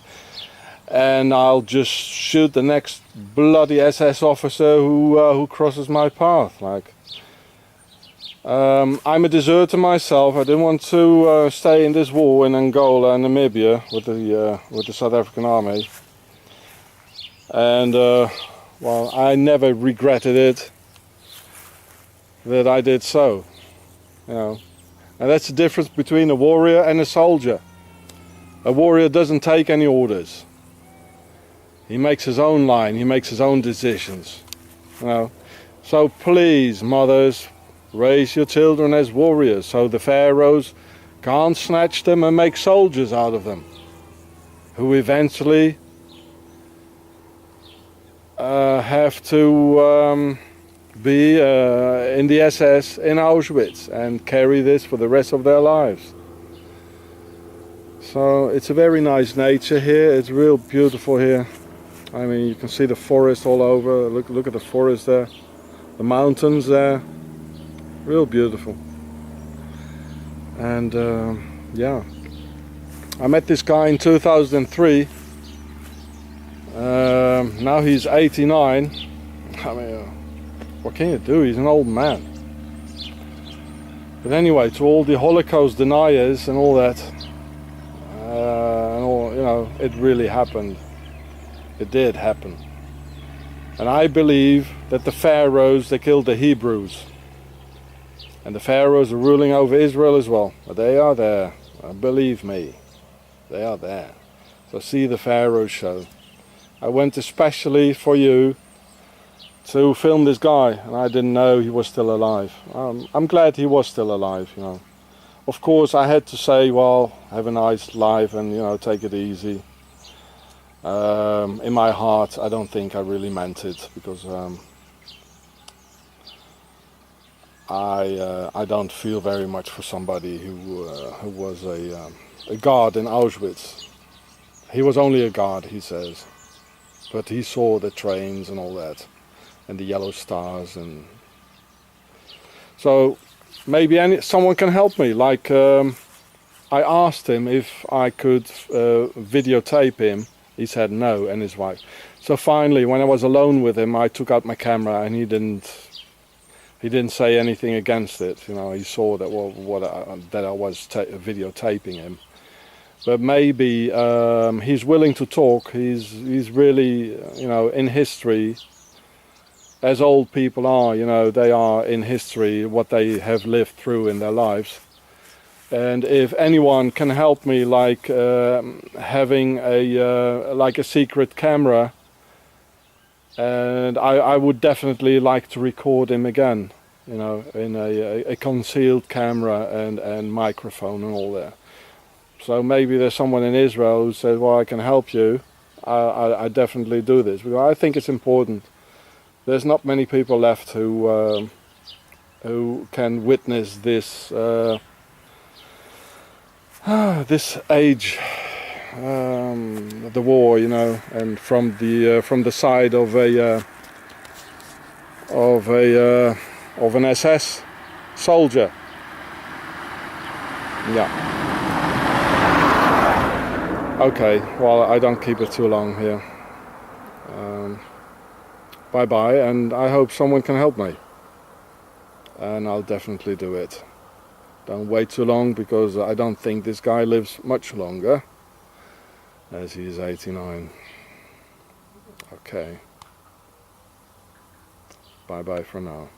and I'll just shoot the next bloody SS officer who crosses my path. Like, I'm a deserter myself. I didn't want to stay in this war in Angola and Namibia with the South African Army, and well, I never regretted it that I did so, you know. And that's the difference between a warrior and a soldier. A warrior doesn't take any orders. He makes his own line. He makes his own decisions, you know. So please, mothers, raise your children as warriors, so the pharaohs can't snatch them and make soldiers out of them, who eventually have to be in the SS in Auschwitz and carry this for the rest of their lives. So it's a very nice nature here. It's real beautiful here. I mean, you can see the forest all over. Look at the forest there, the mountains there. Real beautiful. And yeah, I met this guy in 2003. Now he's 89. I mean, what can you do? He's an old man. But anyway, to all the Holocaust deniers and all that, and all, you know, it really happened. It did happen. And I believe that the pharaohs, they killed the Hebrews. And the pharaohs are ruling over Israel as well. But they are there. Believe me, they are there. So see the Pharaoh show. I went especially for you to film this guy, and I didn't know he was still alive. I'm glad he was still alive, you know. Of course, I had to say, well, have a nice life and, you know, take it easy. In my heart, I don't think I really meant it, because I don't feel very much for somebody who was a guard in Auschwitz. He was only a guard, he says, but he saw the trains and all that, and the yellow stars, and so maybe someone can help me. Like, I asked him if I could videotape him. He said no, and his wife. So finally, when I was alone with him, I took out my camera, and he didn't say anything against it. You know, he saw that that I was videotaping him. But maybe he's willing to talk. He's really, you know, in history, as old people are. You know, they are in history what they have lived through in their lives. And if anyone can help me, like having a secret camera, and I would definitely like to record him again, you know, in a concealed camera and microphone and all that. So maybe there's someone in Israel who says, well, I can help you. I definitely do this, because I think it's important. There's not many people left who can witness this this age the war, you know, and from the side of an SS soldier. Yeah. Okay, well, I don't keep it too long here. Bye bye, and I hope someone can help me. And I'll definitely do it. Don't wait too long, because I don't think this guy lives much longer, as he is 89. Okay. Bye bye for now.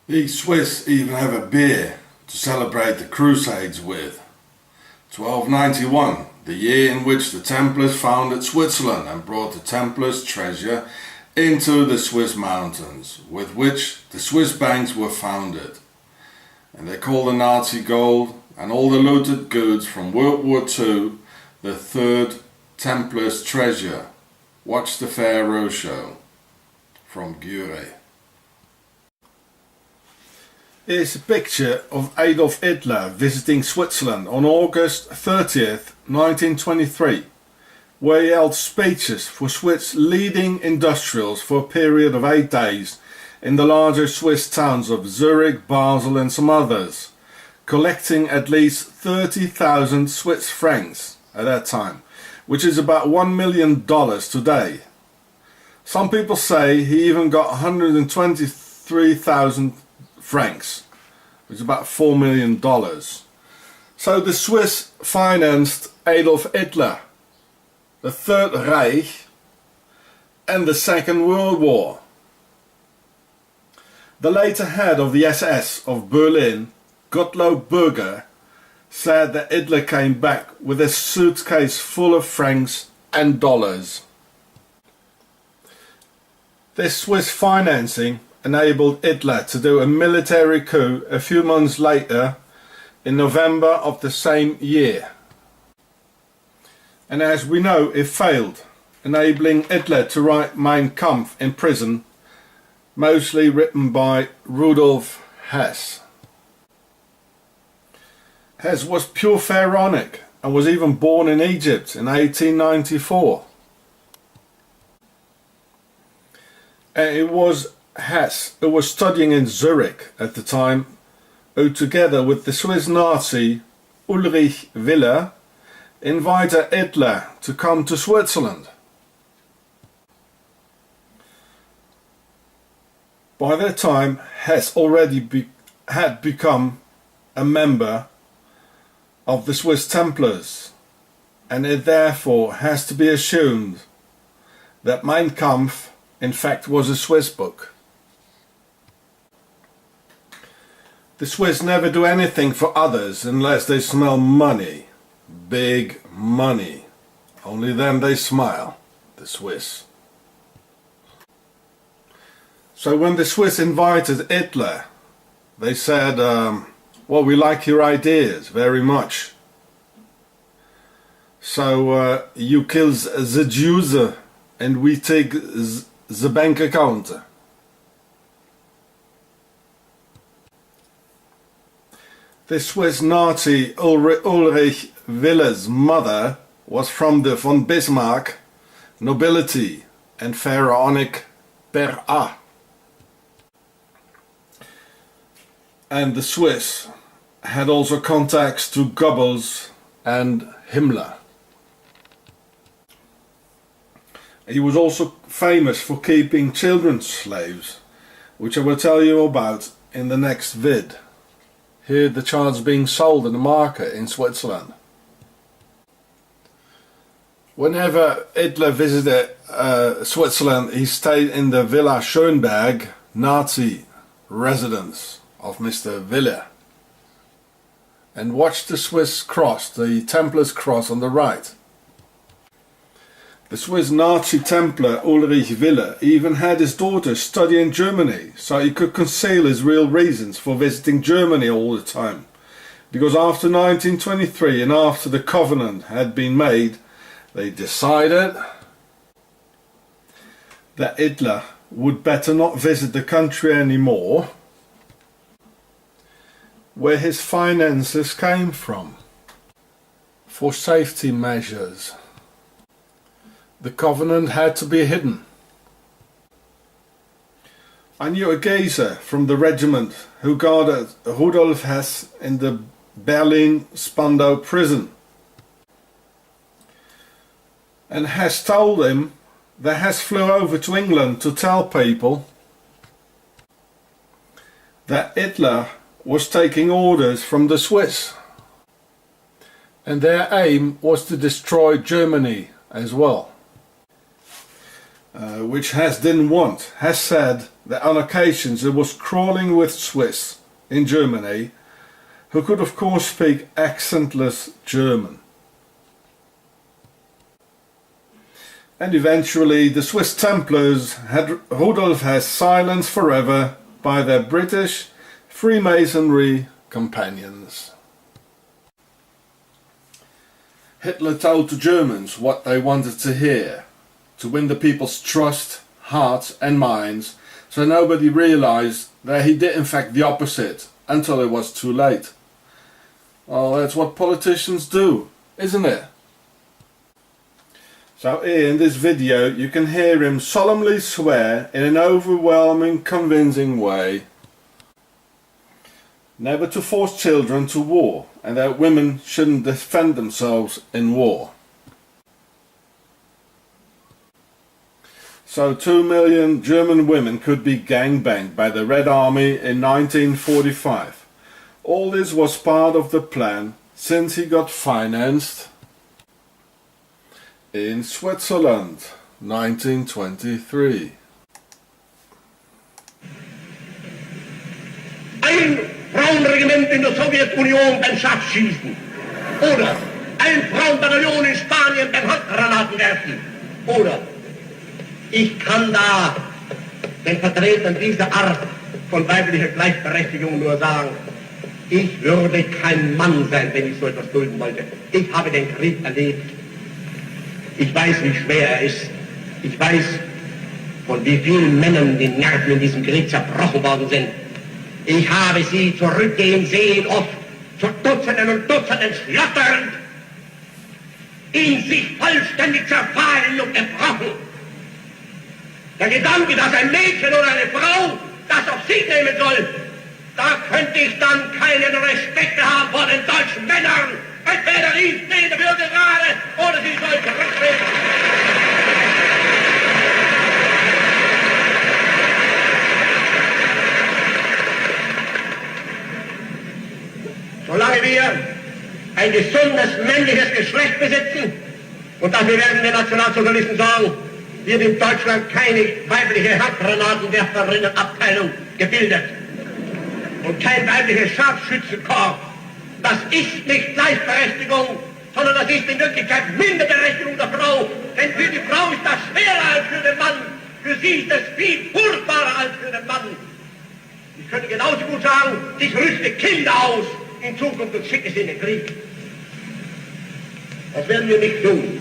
The Swiss even have a beer to celebrate the Crusades with. 1291, the year in which the Templars founded Switzerland and brought the Templars' treasure into the Swiss mountains, with which the Swiss banks were founded. And they call the Nazi gold and all the looted goods from World War II the third Templars' treasure. Watch the Pharaoh show. From Gure. Here's a picture of Adolf Hitler visiting Switzerland on August 30th, 1923, where he held speeches for Swiss leading industrials for a period of 8 days in the larger Swiss towns of Zurich, Basel and some others, collecting at least 30,000 Swiss francs at that time, which is about $1 million today. Some people say he even got 123,000 francs, which is about $4 million. So the Swiss financed Adolf Hitler, the Third Reich and the Second World War. The later head of the SS of Berlin, Gottlob Burger, said that Hitler came back with a suitcase full of francs and dollars. This Swiss financing enabled Hitler to do a military coup a few months later in November of the same year. And as we know, it failed, enabling Hitler to write Mein Kampf in prison, mostly written by Rudolf Hess. Hess was pure Pharaonic and was even born in Egypt in 1894. And it was Hess, who was studying in Zurich at the time, who together with the Swiss Nazi Ulrich Wille invited Hitler to come to Switzerland. By that time, Hess already had become a member of the Swiss Templars, and it therefore has to be assumed that Mein Kampf in fact was a Swiss book. The Swiss never do anything for others unless they smell money. Big money. Only then they smile, the Swiss. So when the Swiss invited Hitler, they said, well, we like your ideas very much. So you kill the Jews and we take the bank account. The Swiss Nazi Ulrich Wille's mother was from the von Bismarck nobility and Pharaonic per A. And the Swiss had also contacts to Goebbels and Himmler. He was also famous for keeping children's slaves, which I will tell you about in the next vid. Here the child's being sold in the market in Switzerland. Whenever Hitler visited Switzerland, he stayed in the Villa Schönberg Nazi residence of Mr. Wille and watched the Swiss cross, the Templars cross on the right. The Swiss Nazi Templar Ulrich Wille even had his daughter study in Germany, so he could conceal his real reasons for visiting Germany all the time. Because after 1923 and after the covenant had been made, they decided that Hitler would better not visit the country anymore, where his finances came from. for safety measures. The covenant had to be hidden. I knew a geezer from the regiment who guarded Rudolf Hess in the Berlin-Spandau prison. And Hess told him that Hess flew over to England to tell people that Hitler was taking orders from the Swiss. And their aim was to destroy Germany as well. Which Hess didn't want. Hess said that on occasions it was crawling with Swiss in Germany who could of course speak accentless German. And eventually the Swiss Templars had Rudolf Hess silenced forever by their British Freemasonry companions. Hitler told the Germans what they wanted to hear, to win the people's trust, hearts and minds, so nobody realized that he did in fact the opposite until it was too late. Well, that's what politicians do, isn't it? So here in this video you can hear him solemnly swear in an overwhelming, convincing way never to force children to war and that women shouldn't defend themselves in war. So 2 million German women could be gangbanged by the Red Army in 1945. All this was part of the plan since he got financed in Switzerland, 1923. Ein Frauenregiment in der Sowjetunion beim Scharfschießen. Oder ein Frauenbataillon in Spanien beim Handgranatenwerfen. Oder ich kann da den Vertretern dieser Art von weiblicher Gleichberechtigung nur sagen, ich würde kein Mann sein, wenn ich so etwas dulden wollte. Ich habe den Krieg erlebt. Ich weiß, wie schwer er ist. Ich weiß, von wie vielen Männern die Nerven in diesem Krieg zerbrochen worden sind. Ich habe sie zurückgehen sehen, oft zu Dutzenden und Dutzenden schlotternd, in sich vollständig zerfallen und gebrochen. Der Gedanke, dass ein Mädchen oder eine Frau das auf sich nehmen soll, da könnte ich dann keinen Respekt mehr haben vor den deutschen Männern. Entweder ich stehe dafür gerade oder sie soll zurücktreten. Solange wir ein gesundes männliches Geschlecht besitzen, und dafür werden wir Nationalsozialisten sorgen, wird in Deutschland keine weibliche Handgranatenwerferinnenabteilung gebildet und kein weibliches Scharfschützenkorps. Das ist nicht Gleichberechtigung, sondern das ist in Wirklichkeit Minderberechtigung der Frau. Denn für die Frau ist das schwerer als für den Mann. Für sie ist das viel furchtbarer als für den Mann. Ich könnte genauso gut sagen, ich rüste Kinder aus in Zukunft und schicke sie in den Krieg. Das werden wir nicht tun.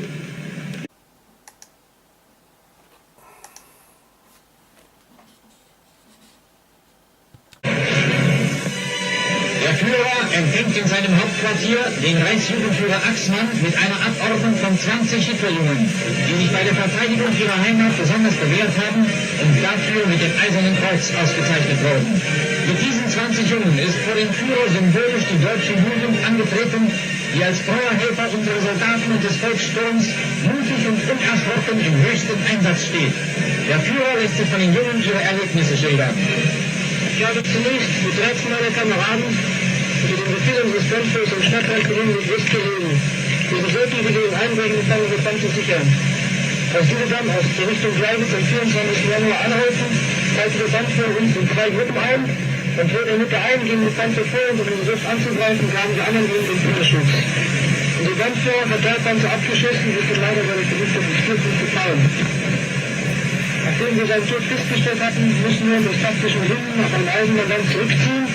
Der Führer empfängt in seinem Hauptquartier den Reichsjugendführer Axmann mit einer Abordnung von 20 Hitlerjungen, die sich bei der Verteidigung ihrer Heimat besonders bewährt haben und dafür mit dem Eisernen Kreuz ausgezeichnet wurden. Mit diesen 20 Jungen ist vor dem Führer symbolisch die deutsche Jugend angetreten, die als treuer Helfer unserer Soldaten und des Volkssturms mutig und unerschrocken im höchsten Einsatz steht. Der Führer lässt sich von den Jungen ihre Erlebnisse schildern. Ich habe zunächst mit 13 meiner Kameraden unter dem Befehl unseres Fensters im Stadtteil Berlin mit Lust gelegen. Wir sollten die gegen Einbrechen gefangen Befangene sichern. Als wir dann aus der Richtung Gleiwitz am 24. Januar anhalten, teilte der Bandführer uns in 2 Gruppen ein und führte in Mitte ein, gegen die Panzer vor und um den Riff anzugreifen, gaben die anderen gegen den Führerschutz. Unser Bandführer hat 3 Panzer abgeschossen und ist leider seine Verluste auf den Stürzpunkt gefallen. Nachdem wir seinen Tod festgestellt hatten, mussten wir uns fast zwischen Linden nach einem Eisenbahnland zurückziehen.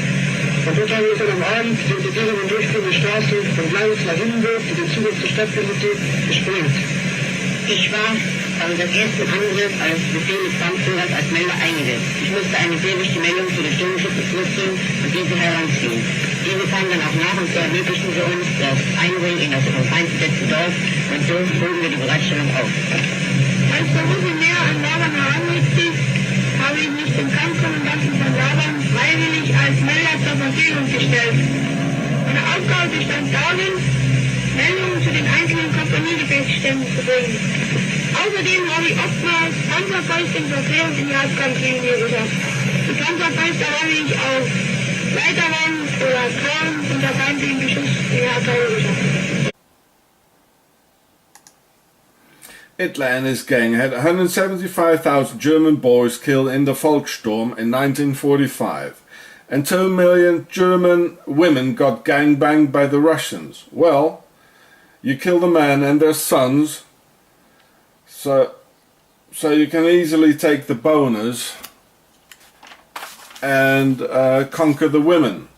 Und dort haben wir dann am Abend die Untersuchung und Durchführung der Straße von Gleiwitz nach Hindenburg, die den Zugang zur Stadt bildete, gesprengt. Ich war habe das ersten Angriff als Befehl des Kampfführers als Melder eingesetzt. Ich musste eine sehr wichtige Meldung zu den Sturmschützen zurückziehen und diese heranziehen. Diese kamen dann auch nach und so ermöglichten sie uns das Eindringen in das vom Feind besetzte Dorf und so hoben wir die Bereitstellung auf. Als der Russe näher an Laban heranrückte, habe ich mich dem Kampfkommandanten von Laban freiwillig als Melder zur Verfügung gestellt. Meine Aufgabe bestand darin, Meldungen zu den einzelnen Kompaniegefechtsständen zu bringen. Außerdem habe ich oftmals Panzerfäuste in Verkehr in die Hauptkampflinie gebracht. Die Panzerfäuste habe ich auf Leiterwand oder Kran unter feindlichem Beschuss in die Abteilung geschafft. Hitler and his gang had 175,000 German boys killed in the Volkssturm in 1945, and 2 million German women got gangbanged by the Russians. Well, you kill the men and their sons, so you can easily take the bonus and conquer the women.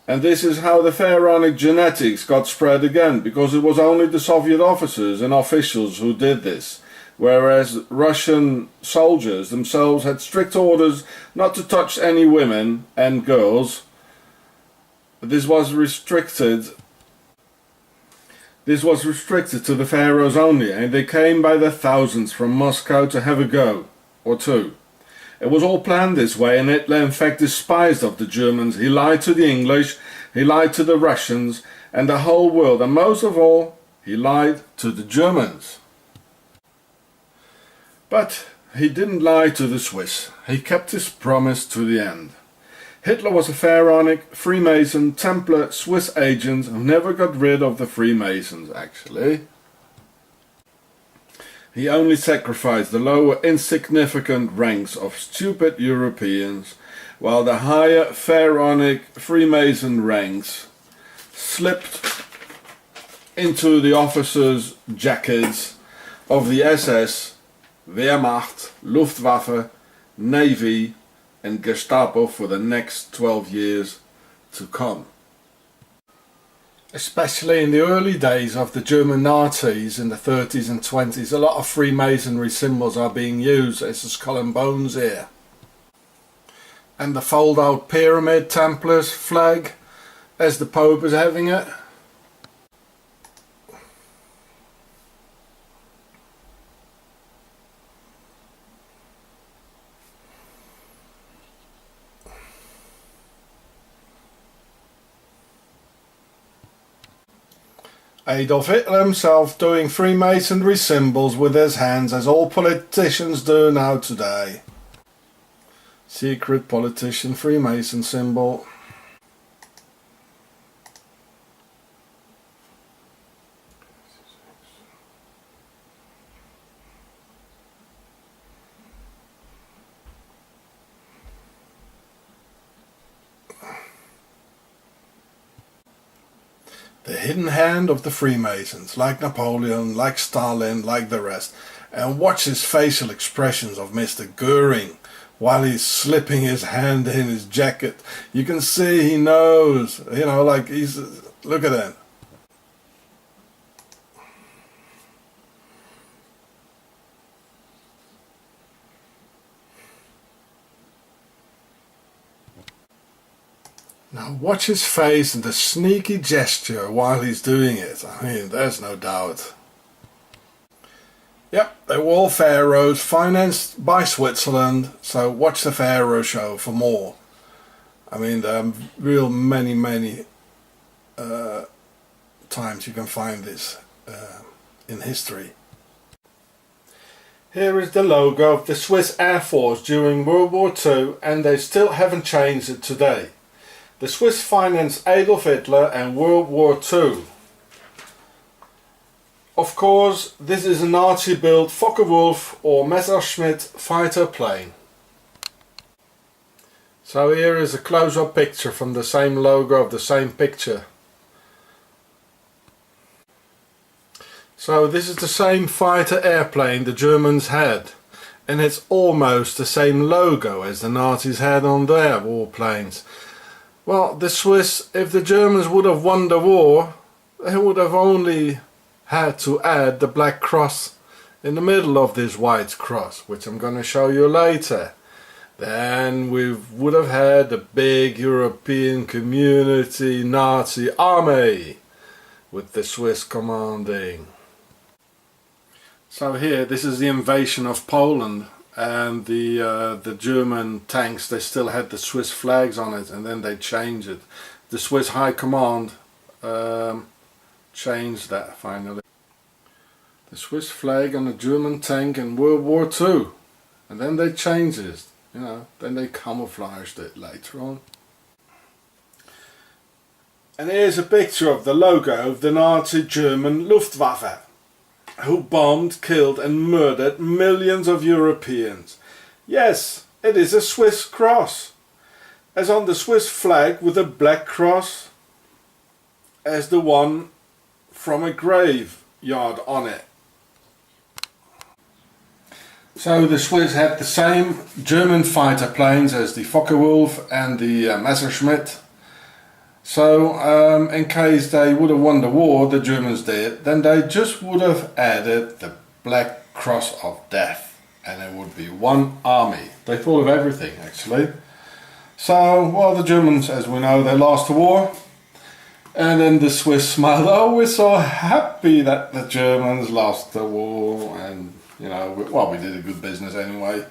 And this is how the pharaonic genetics got spread again, because it was only the Soviet officers and officials who did this, whereas Russian soldiers themselves had strict orders not to touch any women and girls. This was restricted to the pharaohs only, and they came by the thousands from Moscow to have a go, or two. It was all planned this way, and Hitler in fact despised of the Germans. He lied to the English, he lied to the Russians, and the whole world, and most of all, he lied to the Germans. But he didn't lie to the Swiss. He kept his promise to the end. Hitler was a pharaonic, Freemason, Templar, Swiss agent who never got rid of the Freemasons, actually. He only sacrificed the lower insignificant ranks of stupid Europeans, while the higher pharaonic Freemason ranks slipped into the officers' jackets of the SS, Wehrmacht, Luftwaffe, Navy and Gestapo for the next 12 years to come. Especially in the early days of the German Nazis in the 30s and 20s, a lot of Freemasonry symbols are being used, as the skull and bones here. And the fold-out pyramid Templars flag, as the Pope is having it. Adolf Hitler himself doing Freemasonry symbols with his hands, as all politicians do now today. Secret politician Freemason symbol. The hidden hand of the Freemasons, like Napoleon, like Stalin, like the rest. And watch his facial expressions of Mr. Goering while he's slipping his hand in his jacket. You can see he knows, you know, like he's, look at that. Now watch his face and the sneaky gesture while he's doing it. I mean, there's no doubt. Yep, they were all pharaohs financed by Switzerland, so watch the Pharaoh show for more. I mean, there are real many times you can find this in history. Here is the logo of the Swiss Air Force during World War II, and they still haven't changed it today. The Swiss financed Adolf Hitler and World War II. Of course, this is a Nazi-built Focke-Wulf or Messerschmitt fighter plane. So here is a close-up picture from the same logo of the same picture. So this is the same fighter airplane the Germans had, and it's almost the same logo as the Nazis had on their warplanes. Well, the Swiss, if the Germans would have won the war, they would have only had to add the black cross in the middle of this white cross, which I'm going to show you later, then we would have had a big European community Nazi army with the Swiss commanding. So here, this is the invasion of Poland, and the German tanks, they still had the Swiss flags on it, and then they changed it. The Swiss High Command changed that finally. The Swiss flag on a German tank in World War II, and then they changed it, you know, then they camouflaged it later on. And here's a picture of the logo of the Nazi German Luftwaffe, who bombed, killed and murdered millions of Europeans. Yes, it is a Swiss cross, as on the Swiss flag with a black cross as the one from a graveyard on it. So the Swiss had the same German fighter planes as the Focke-Wulf and the Messerschmitt. So in case they would have won the war, the Germans did, then they just would have added the black cross of death, and it would be one army. They thought of everything actually. So, well, the Germans, as we know, they lost the war, and then the Swiss smiled, oh, we're so happy that the Germans lost the war, and you know, well, we did a good business anyway.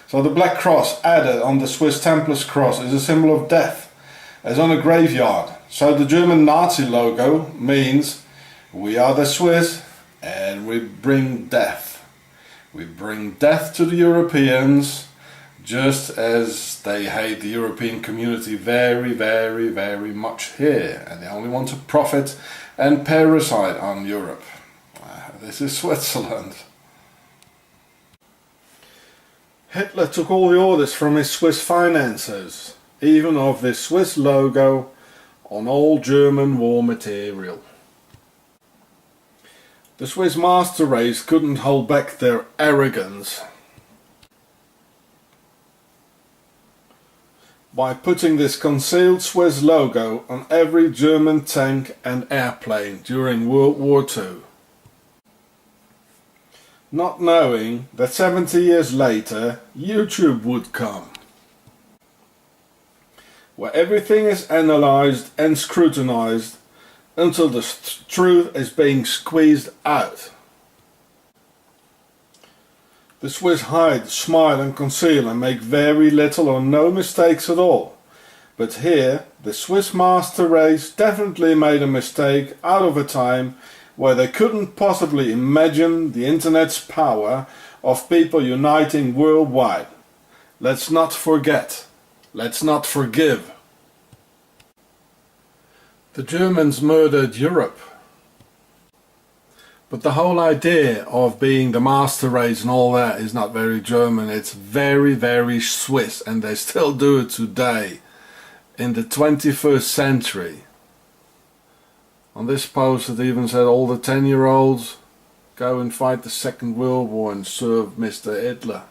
So the black cross added on the Swiss Templars cross is a symbol of death, as on a graveyard. So the German Nazi logo means we are the Swiss and we bring death. We bring death to the Europeans, just as they hate the European community very, very, very much here, and they only want to profit and parasite on Europe. This is Switzerland. Hitler took all the orders from his Swiss financiers, even of this Swiss logo on all German war material. The Swiss master race couldn't hold back their arrogance by putting this concealed Swiss logo on every German tank and airplane during World War II. Not knowing that 70 years later YouTube would come, where everything is analysed and scrutinised until the truth is being squeezed out. The Swiss hide, smile and conceal and make very little or no mistakes at all. But here the Swiss master race definitely made a mistake out of a time where they couldn't possibly imagine the internet's power of people uniting worldwide. Let's not forget. Let's not forgive. The Germans murdered Europe. But the whole idea of being the master race and all that is not very German. It's very, very Swiss, and they still do it today in the 21st century. On this post it even said all the 10-year-olds go and fight the Second World War and serve Mr. Hitler.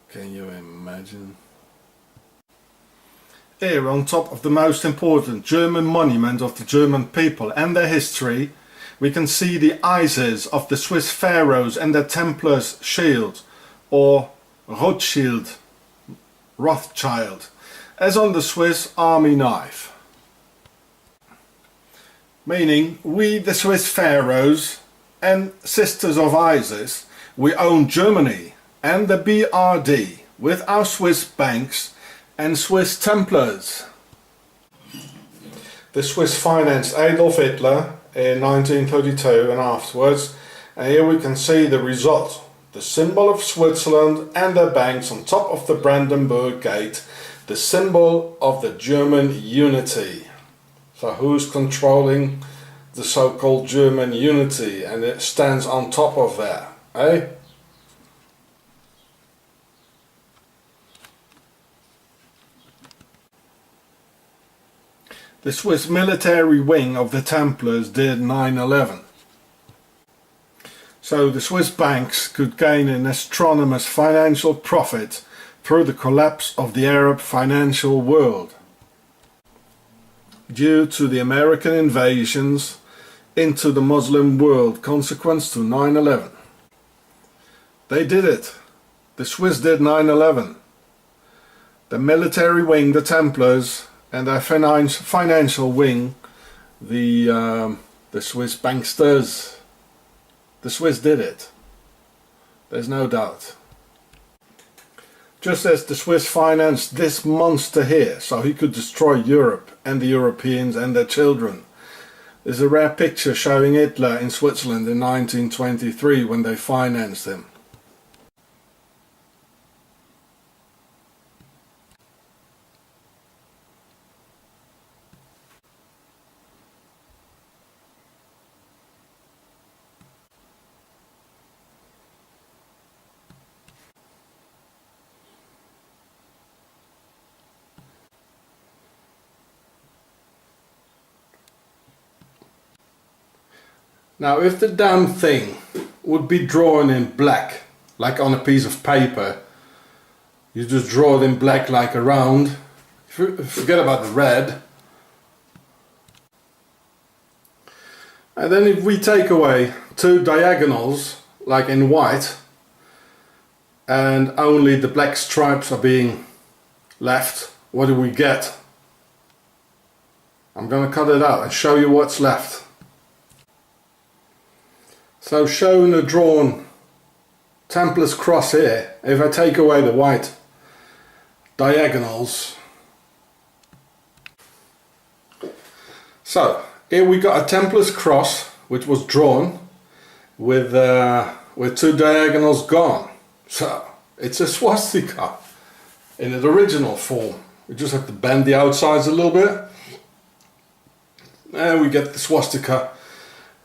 Can you imagine? Here on top of the most important German monument of the German people and their history, we can see the Isis of the Swiss pharaohs and their Templars shield, or Rothschild, as on the Swiss army knife. Meaning, we the Swiss pharaohs and sisters of Isis, we own Germany and the BRD with our Swiss banks and Swiss Templars. The Swiss financed Adolf Hitler in 1932 and afterwards, and here we can see the result, the symbol of Switzerland and their banks on top of the Brandenburg Gate, the symbol of the German unity. So who's controlling the so-called German unity, and it stands on top of that, eh? The Swiss military wing of the Templars did 9/11. So the Swiss banks could gain an astronomous financial profit through the collapse of the Arab financial world, due to the American invasions into the Muslim world consequent to 9/11. They did it. The Swiss did 9/11. The military wing, the Templars, and their financial wing, the Swiss banksters. The Swiss did it. There's no doubt. Just as the Swiss financed this monster here so he could destroy Europe and the Europeans and their children. There's a rare picture showing Hitler in Switzerland in 1923 when they financed him. Now if the damn thing would be drawn in black, like on a piece of paper, you just draw it in black like a round, forget about the red. And then if we take away two diagonals, like in white, and only the black stripes are being left, what do we get? I'm gonna cut it out and show you what's left. So shown a drawn Templar's cross here, if I take away the white diagonals. So here we got a Templar's cross which was drawn with two diagonals gone. So it's a swastika in its original form. We just have to bend the outsides a little bit and we get the swastika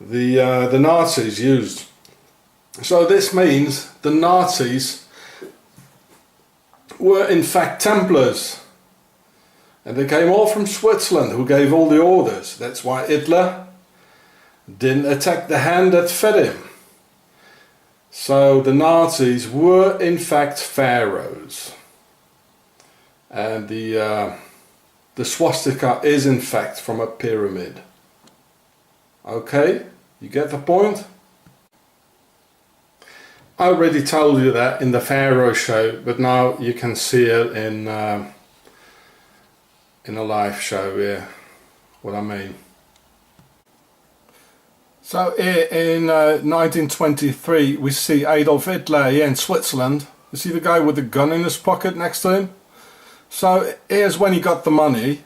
the Nazis used. So this means the Nazis were in fact Templars, and they came all from Switzerland, who gave all the orders. That's why Hitler didn't attack the hand that fed him. So the Nazis were in fact pharaohs, and the swastika is in fact from a pyramid. Okay, you get the point? I already told you that in the Pharaoh show, but now you can see it in a live show here, what I mean. So here in 1923 we see Adolf Hitler here in Switzerland. You see the guy with the gun in his pocket next to him? So here's when he got the money,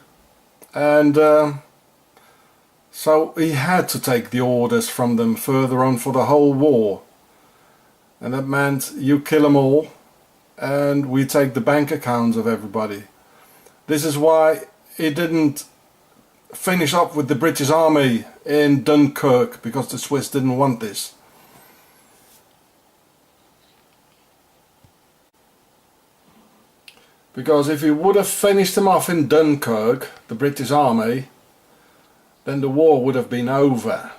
and so he had to take the orders from them further on for the whole war. And that meant you kill them all and we take the bank accounts of everybody. This is why he didn't finish up with the British Army in Dunkirk, because the Swiss didn't want this. Because if he would have finished them off in Dunkirk, the British Army, then the war would have been over,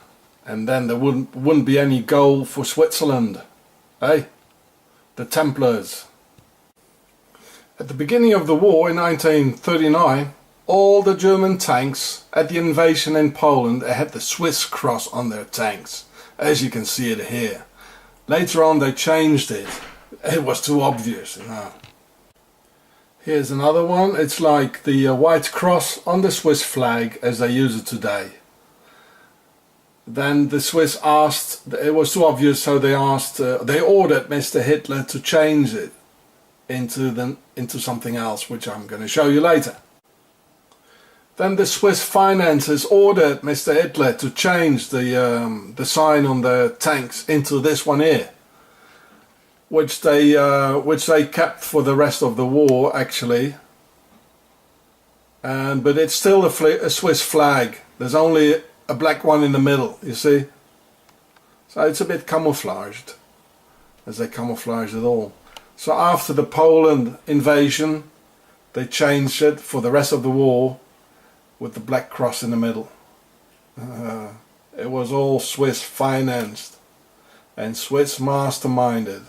and then there wouldn't be any goal for Switzerland. Eh? The Templars. At the beginning of the war in 1939, all the German tanks at the invasion in Poland had the Swiss cross on their tanks, as you can see it here. Later on they changed it. It was too obvious, you know. Here's another one. It's like the white cross on the Swiss flag as they use it today. Then the Swiss asked, it was too obvious, so they asked, they ordered Mr. Hitler to change it into something else, which I'm going to show you later. Then the Swiss finances ordered Mr. Hitler to change the sign on the tanks into this one here, which they kept for the rest of the war actually. But it's still a Swiss flag. There's only a black one in the middle, you see. So it's a bit camouflaged, as they camouflaged it all. So after the Poland invasion, they changed it for the rest of the war with the black cross in the middle. It was all Swiss financed and Swiss masterminded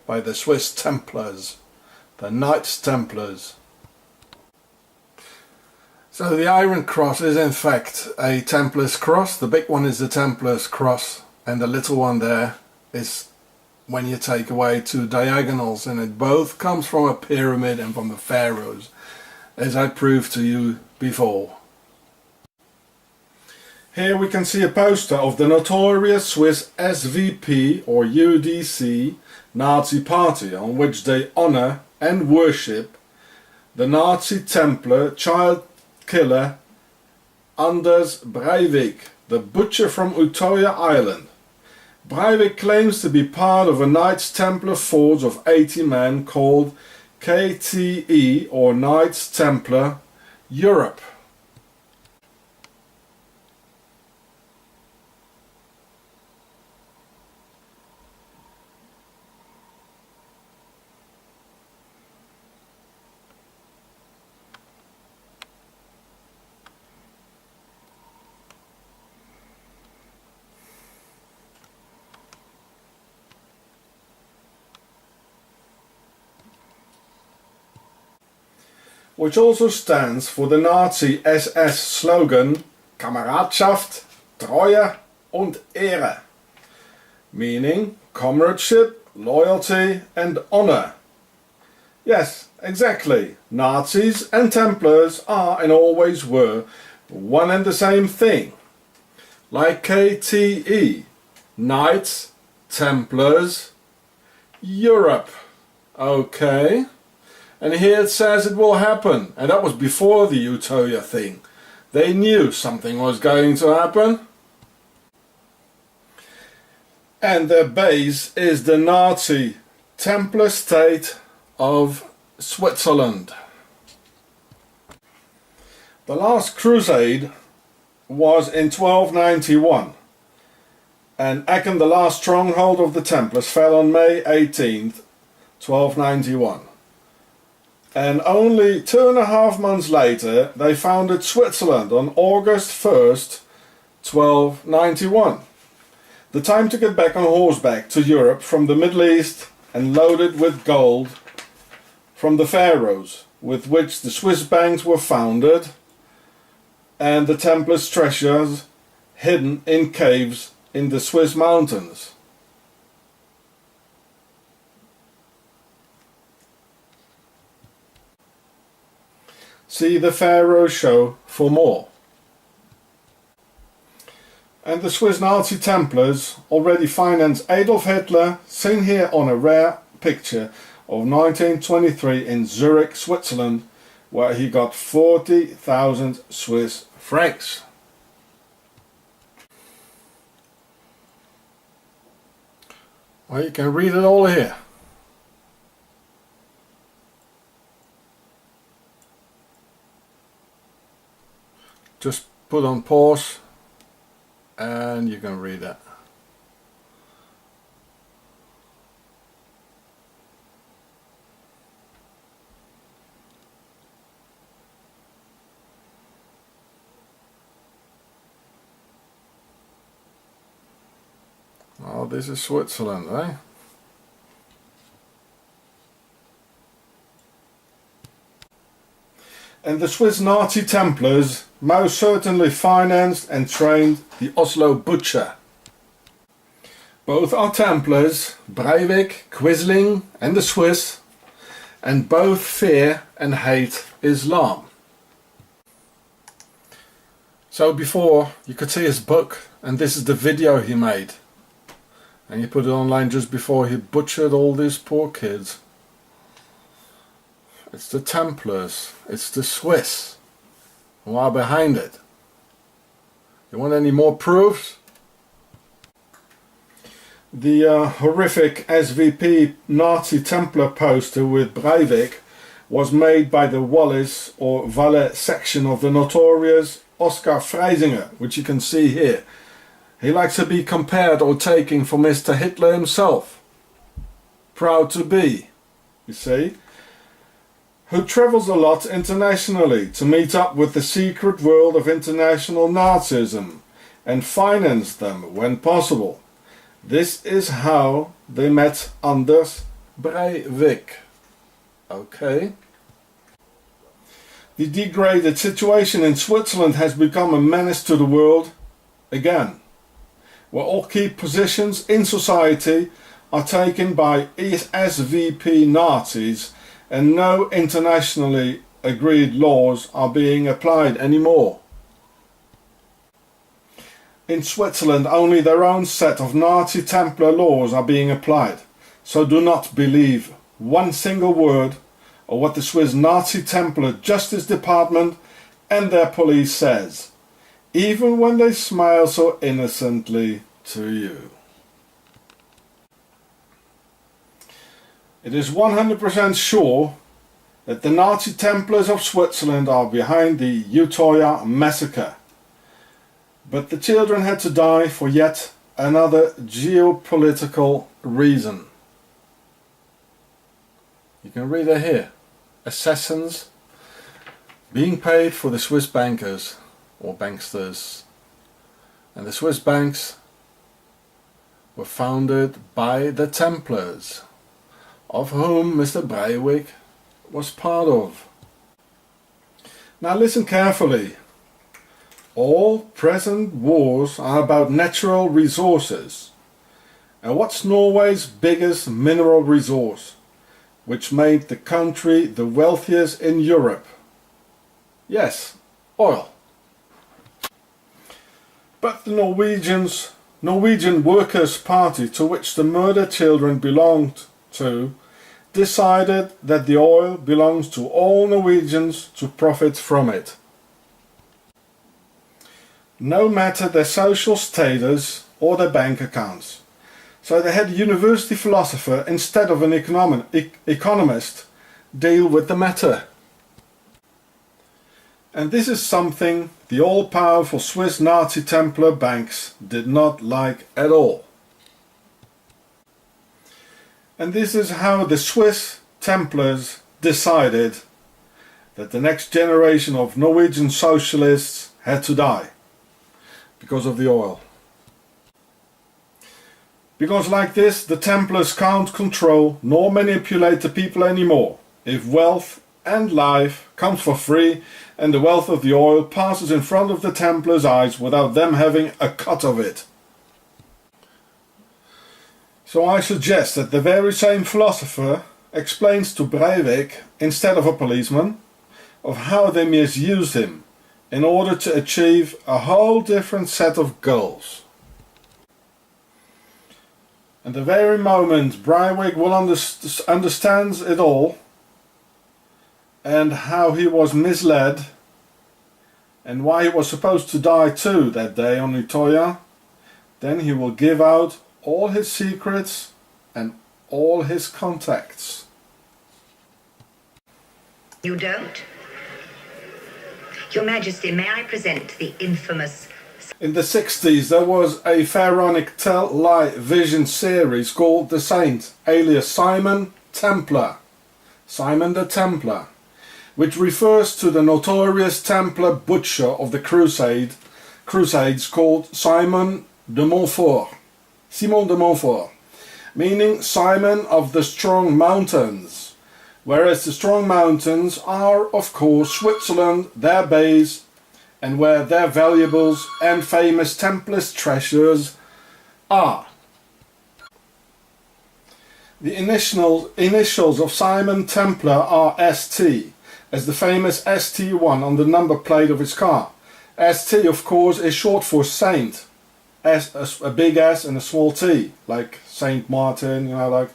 by the Swiss Templars, the Knights Templars. So the Iron Cross is in fact a Templar's cross. The big one is the Templar's cross, and the little one there is when you take away two diagonals, and it both comes from a pyramid and from the pharaohs, as I proved to you before. Here we can see a poster of the notorious Swiss SVP or UDC Nazi party, on which they honor and worship the Nazi Templar child killer Anders Breivik, the butcher from Utøya Island. Breivik claims to be part of a Knights Templar force of 80 men called KTE or Knights Templar Europe. Which also stands for the Nazi SS slogan Kameradschaft, Treue und Ehre, meaning comradeship, loyalty and honor. Yes, exactly. Nazis and Templars are and always were one and the same thing. Like KTE, Knights, Templars, Europe. Okay. And here it says it will happen, and that was before the Utøya thing. They knew something was going to happen. And their base is the Nazi Templar state of Switzerland. The last crusade was in 1291, and Aachen, the last stronghold of the Templars, fell on May 18th, 1291. And only 2.5 months later they founded Switzerland on August 1st, 1291. The time to get back on horseback to Europe from the Middle East and loaded with gold from the pharaohs, with which the Swiss banks were founded, and the Templars' treasures hidden in caves in the Swiss mountains. See the Pharaoh show for more. And the Swiss Nazi Templars already financed Adolf Hitler, seen here on a rare picture of 1923 in Zurich, Switzerland, where he got 40,000 Swiss francs. Well, you can read it all here. Just put on pause and you can read it. Oh, this is Switzerland, eh? And the Swiss Nazi Templars most certainly financed and trained the Oslo Butcher. Both are Templars, Breivik, Quisling and the Swiss, and both fear and hate Islam. So before you could see his book, and this is the video he made, and he put it online just before he butchered all these poor kids. It's the Templars, it's the Swiss who are behind it. You want any more proofs? The horrific SVP Nazi Templar poster with Breivik was made by the Wallis or Valais section of the notorious Oskar Freisinger, which you can see here. He likes to be compared or taken for Mr. Hitler himself. Proud to be, you see. Who travels a lot internationally to meet up with the secret world of international Nazism and finance them when possible. This is how they met Anders Breivik. Okay. The degraded situation in Switzerland has become a menace to the world again, where all key positions in society are taken by SVP Nazis and no internationally agreed laws are being applied anymore. In Switzerland, only their own set of Nazi Templar laws are being applied, so do not believe one single word of what the Swiss Nazi Templar Justice Department and their police says, even when they smile so innocently to you. It is 100% sure that the Nazi Templars of Switzerland are behind the Utøya massacre. But the children had to die for yet another geopolitical reason. You can read it here. Assassins being paid for the Swiss bankers or banksters. And the Swiss banks were founded by the Templars, of whom Mr. Breivik was part of. Now listen carefully. All present wars are about natural resources. And what's Norway's biggest mineral resource, which made the country the wealthiest in Europe? Yes, oil. But the Norwegian Workers' Party, to which the murdered children belonged to, decided that the oil belongs to all Norwegians to profit from it, no matter their social status or their bank accounts. So they had a university philosopher instead of an economist deal with the matter. And this is something the all-powerful Swiss Nazi Templar Banks did not like at all. And this is how the Swiss Templars decided that the next generation of Norwegian socialists had to die because of the oil. Because like this, the Templars can't control nor manipulate the people anymore. If wealth and life comes for free and the wealth of the oil passes in front of the Templars' eyes without them having a cut of it. So I suggest that the very same philosopher explains to Breivik, instead of a policeman, of how they misused him in order to achieve a whole different set of goals. And the very moment Breivik will understands it all, and how he was misled, and why he was supposed to die too that day on Utøya, then he will give out all his secrets and all his contacts. You don't? Your Majesty, may I present the infamous... In the 60s there was a pharaonic television series called The Saint, alias Simon Templar, Simon the Templar, which refers to the notorious Templar butcher of the Crusades called Simon de Montfort, Simon de Montfort, meaning Simon of the Strong Mountains, whereas the Strong Mountains are of course Switzerland, their base, and where their valuables and famous Templars treasures are. The initials of Simon Templar are ST, as the famous ST1 on the number plate of his car. ST of course is short for Saint, a big S and a small T, like Saint Martin, you know, like.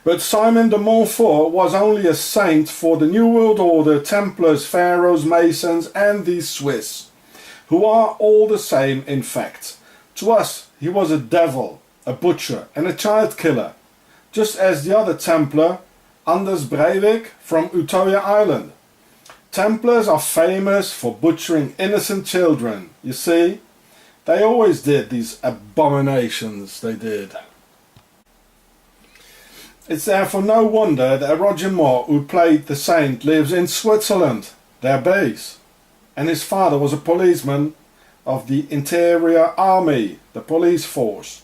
But Simon de Montfort was only a saint for the New World Order, Templars, Pharaohs, Masons and the Swiss, who are all the same in fact. To us he was a devil, a butcher and a child killer, just as the other Templar, Anders Breivik from Utøya Island. Templars are famous for butchering innocent children, you see. They always did these abominations, they did. It's therefore no wonder that Roger Moore, who played the saint, lives in Switzerland, their base, and his father was a policeman of the Interior Army, the police force.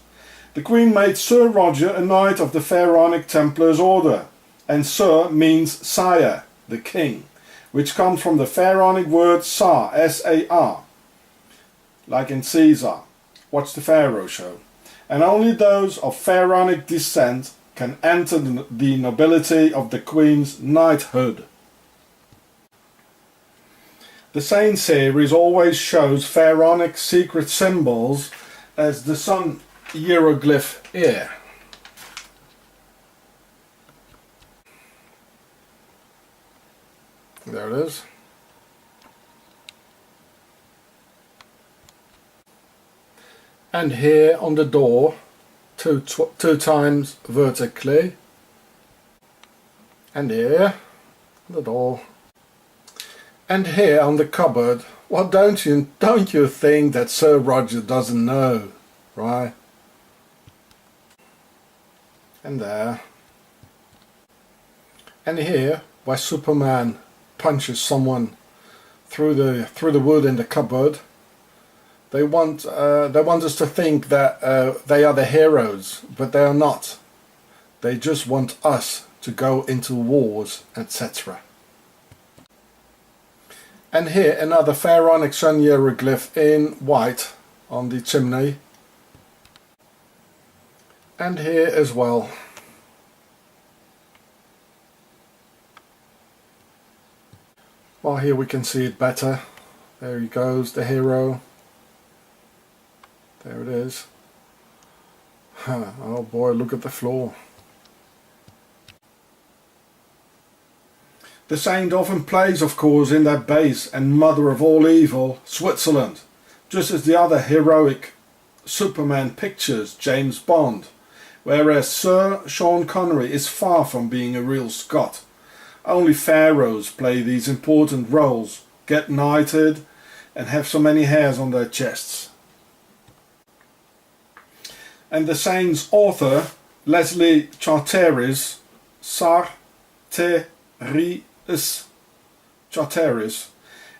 The Queen made Sir Roger a knight of the Pharaonic Templars order, and Sir means sire, the king, which comes from the Pharaonic word Sar, S-A-R, like in Caesar. Watch the Pharaoh show. and only those of pharaonic descent can enter the nobility of the Queen's knighthood. The Saint series always shows pharaonic secret symbols as the sun hieroglyph here. There it is. And here on the door, two times vertically. And here, the door. And here on the cupboard. Well, don't you think that Sir Roger doesn't know, right? And there. And here, where Superman punches someone through the wood in the cupboard. They want us to think that they are the heroes, but they are not. They just want us to go into wars, etc. And here another pharaonic sun hieroglyph in white on the chimney. And here as well. Well, here we can see it better. There he goes, the hero. There it is. Oh boy, look at the floor. The saint often plays, of course, in that base and mother of all evil, Switzerland, just as the other heroic Superman pictures, James Bond, whereas Sir Sean Connery is far from being a real Scot. Only pharaohs play these important roles, get knighted, and have so many hairs on their chests. And the saint's author, Leslie Charteris, Charteris,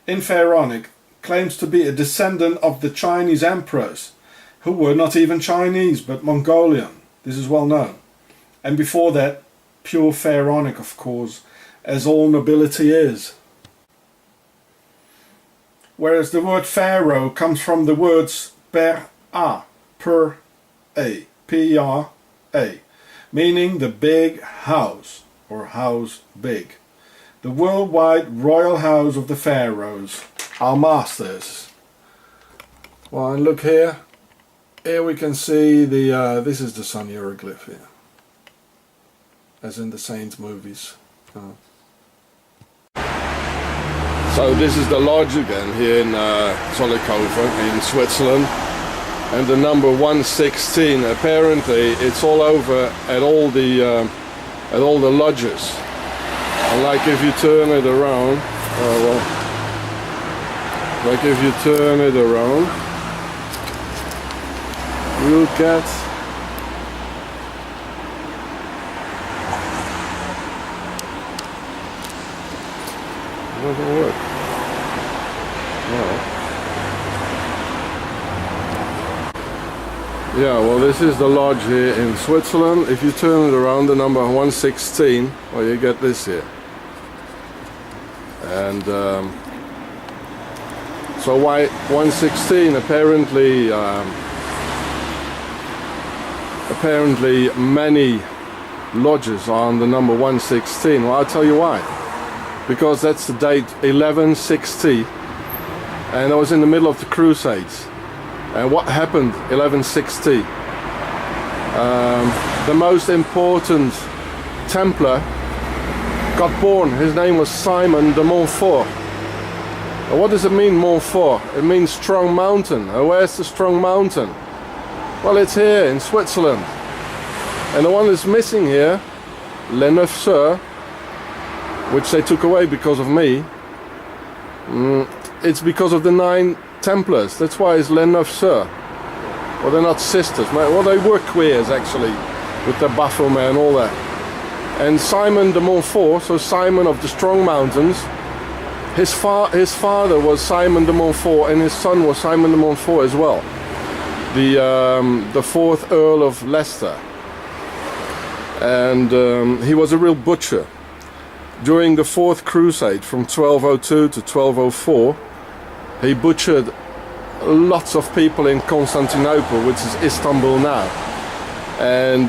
in Pharaonic, claims to be a descendant of the Chinese emperors, who were not even Chinese but Mongolian. This is well known. And before that, pure Pharaonic, of course, as all nobility is. Whereas the word pharaoh comes from the words per-a, P-E-R-A, meaning the big house, or house big. The worldwide royal house of the pharaohs, our masters. Well, and look here. Here we can see the, this is the sun hieroglyph here. As in the Saints movies. So this is the lodge again here in Zollikofen in Switzerland. And the number 116, apparently it's all over at all the lodges. And like if you turn it around, like if you turn it around, you'll get it doesn't work. No. Yeah, well, this is the lodge here in Switzerland. If you turn it around, the number 116, well, you get this here. And so why 116? Apparently many lodges are on the number 116. Well, I'll tell you why. Because that's the date 1160, and I was in the middle of the Crusades. And what happened 1160? The most important Templar got born. His name was Simon de Montfort. And what does it mean, Montfort? It means strong mountain. And where's the strong mountain? Well, it's here in Switzerland. And the one that's missing here, Les Neuf Sœurs, which they took away because of me, it's because of the 9 Templars. That's why it's Les Neuf Sœurs. Well, they're not sisters. Well, they were queers actually, with the Baphomet and all that. And Simon de Montfort, so Simon of the Strong Mountains, his father was Simon de Montfort, and his son was Simon de Montfort as well. The 4th Earl of Leicester. And he was a real butcher. During the 4th Crusade, from 1202 to 1204, he butchered lots of people in Constantinople, which is Istanbul now, and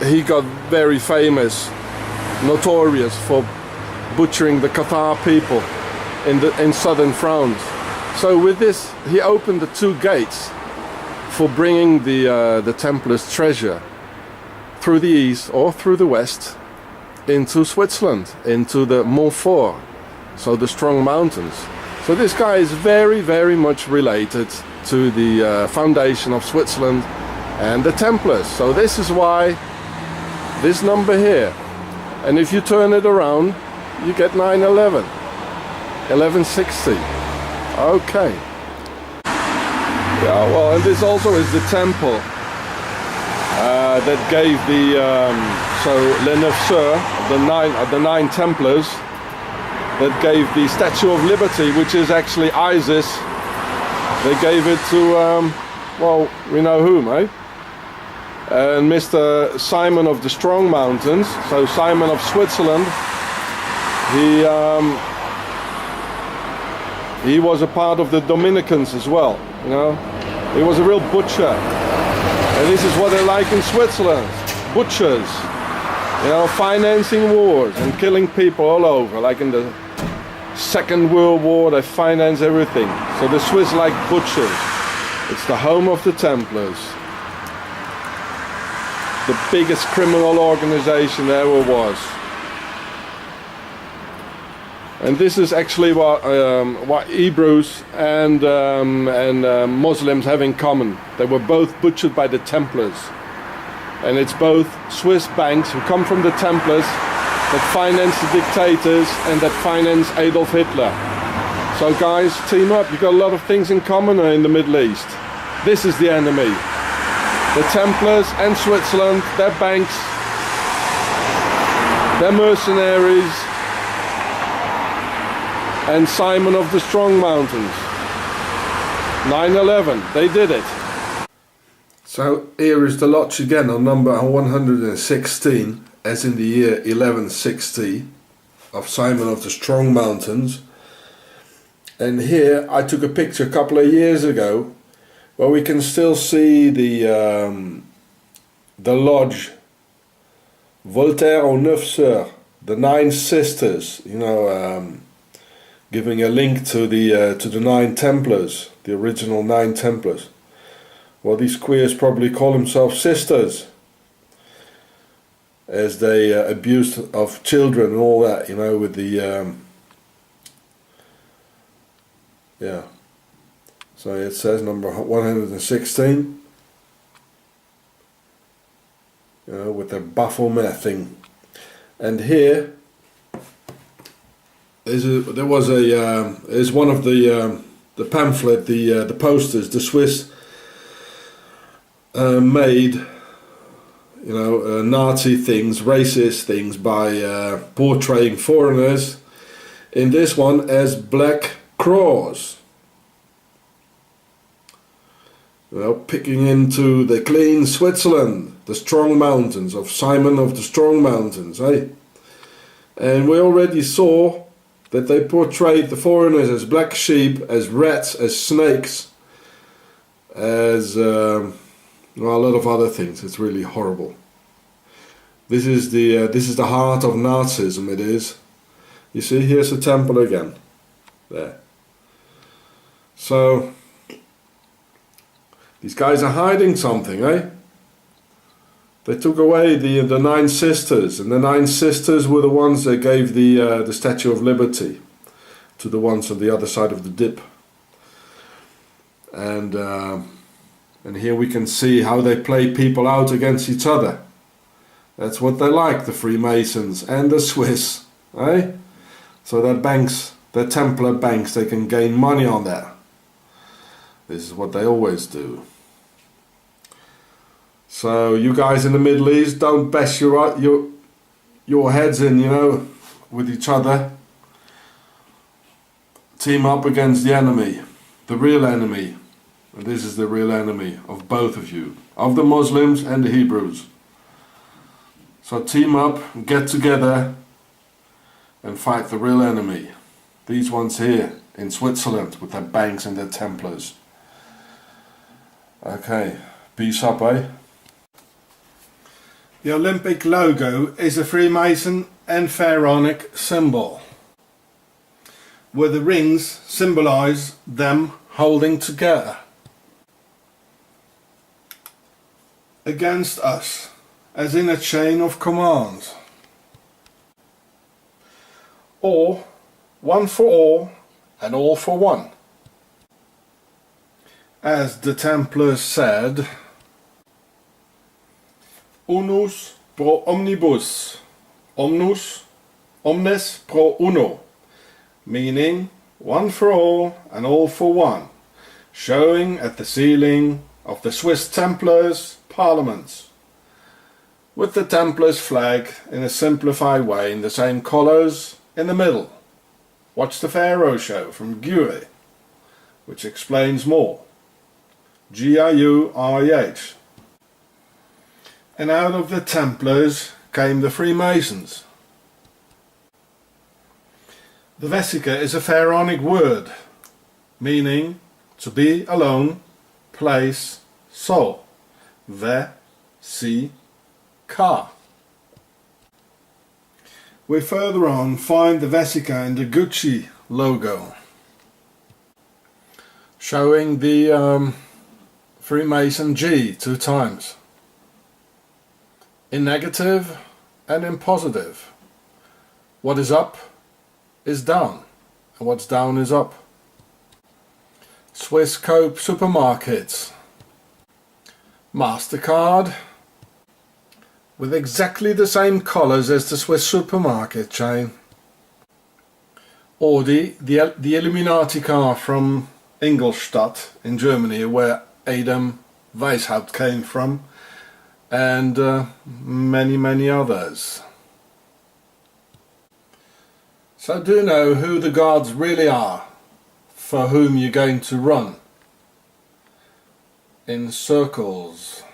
he got very famous, notorious for butchering the Cathar people in southern France. So with this, he opened the 2 gates for bringing the Templars' treasure through the east or through the west into Switzerland, into the Montfort, so the strong mountains. So this guy is very, very much related to the foundation of Switzerland and the Templars. So this is why this number here, and if you turn it around, you get 911, 1160. Okay. Yeah, well, and this also is the temple that gave the so Les Neuf Sœurs, the nine Templars, that gave the Statue of Liberty, which is actually Isis. They gave it to well, we know whom, eh? And Mr. Simon of the Strong Mountains, so Simon of Switzerland, he was a part of the Dominicans as well, you know. He was a real butcher. And this is what they like in Switzerland, butchers. You know, financing wars and killing people all over. Like in the Second World War, they finance everything. So the Swiss like butchers. It's the home of the Templars. The biggest criminal organization there ever was. And this is actually what Hebrews and Muslims have in common. They were both butchered by the Templars. And it's both Swiss banks who come from the Templars that finance the dictators and that finance Adolf Hitler. So guys, team up. You've got a lot of things in common in the Middle East. This is the enemy. The Templars and Switzerland, their banks, their mercenaries, and Simon of the Strong Mountains. 9/11, they did it. So here is the lodge again on number 116, as in the year 1160, of Simon of the Strong Mountains. And here I took a picture a couple of years ago where we can still see the lodge Voltaire aux Neuf Sœurs, the 9 sisters, you know, giving a link to the 9 Templars, the original 9 Templars. Well, these queers probably call themselves sisters, as they abused of children and all that, you know, with the yeah. So it says number 116, you know, with the Baphomet thing. And here is one of the pamphlet, the posters, the Swiss made, you know, Nazi things, racist things by portraying foreigners in this one as black crows. You know, picking into the clean Switzerland, the strong mountains of Simon of the Strong Mountains, eh? And we already saw that they portrayed the foreigners as black sheep, as rats, as snakes, as well, a lot of other things. It's really horrible. This is the heart of Nazism. It is. You see, here's the temple again. There. So these guys are hiding something, eh? They took away the 9 sisters, and the 9 sisters were the ones that gave the Statue of Liberty to the ones on the other side of the dip. And here we can see how they play people out against each other. That's what they like, the Freemasons and the Swiss, eh? So that banks, the Templar banks, they can gain money on that. This is what they always do. So you guys in the Middle East, don't bash your heads in, you know, with each other. Team up against the enemy, the real enemy. And this is the real enemy of both of you, of the Muslims and the Hebrews. So team up, get together and fight the real enemy. These ones here in Switzerland with their banks and their Templars. Okay, peace up, eh? The Olympic logo is a Freemason and Pharaonic symbol, where the rings symbolize them holding together against us, as in a chain of command, or one for all and all for one. As the Templars said, unus pro omnibus, omnes pro uno, meaning one for all and all for one, showing at the ceiling of the Swiss Templars parliaments, with the Templars flag in a simplified way in the same colours in the middle. Watch the Pharaoh show from Guerre, which explains more. G-I-U-R-E-H. And out of the Templars came the Freemasons. The Vesica is a Pharaonic word, meaning to be alone, place, soul. Ve-si-ka. We further on find the Vesica in the Gucci logo, showing the Freemason G 2 times, in negative and in positive. What is up is down, and what's down is up. Swiss Coop supermarkets, MasterCard, with exactly the same colours as the Swiss supermarket chain. Audi, the Illuminati car from Ingolstadt in Germany, where Adam Weishaupt came from, and many others. So do know who the gods really are, for whom you're going to run in circles.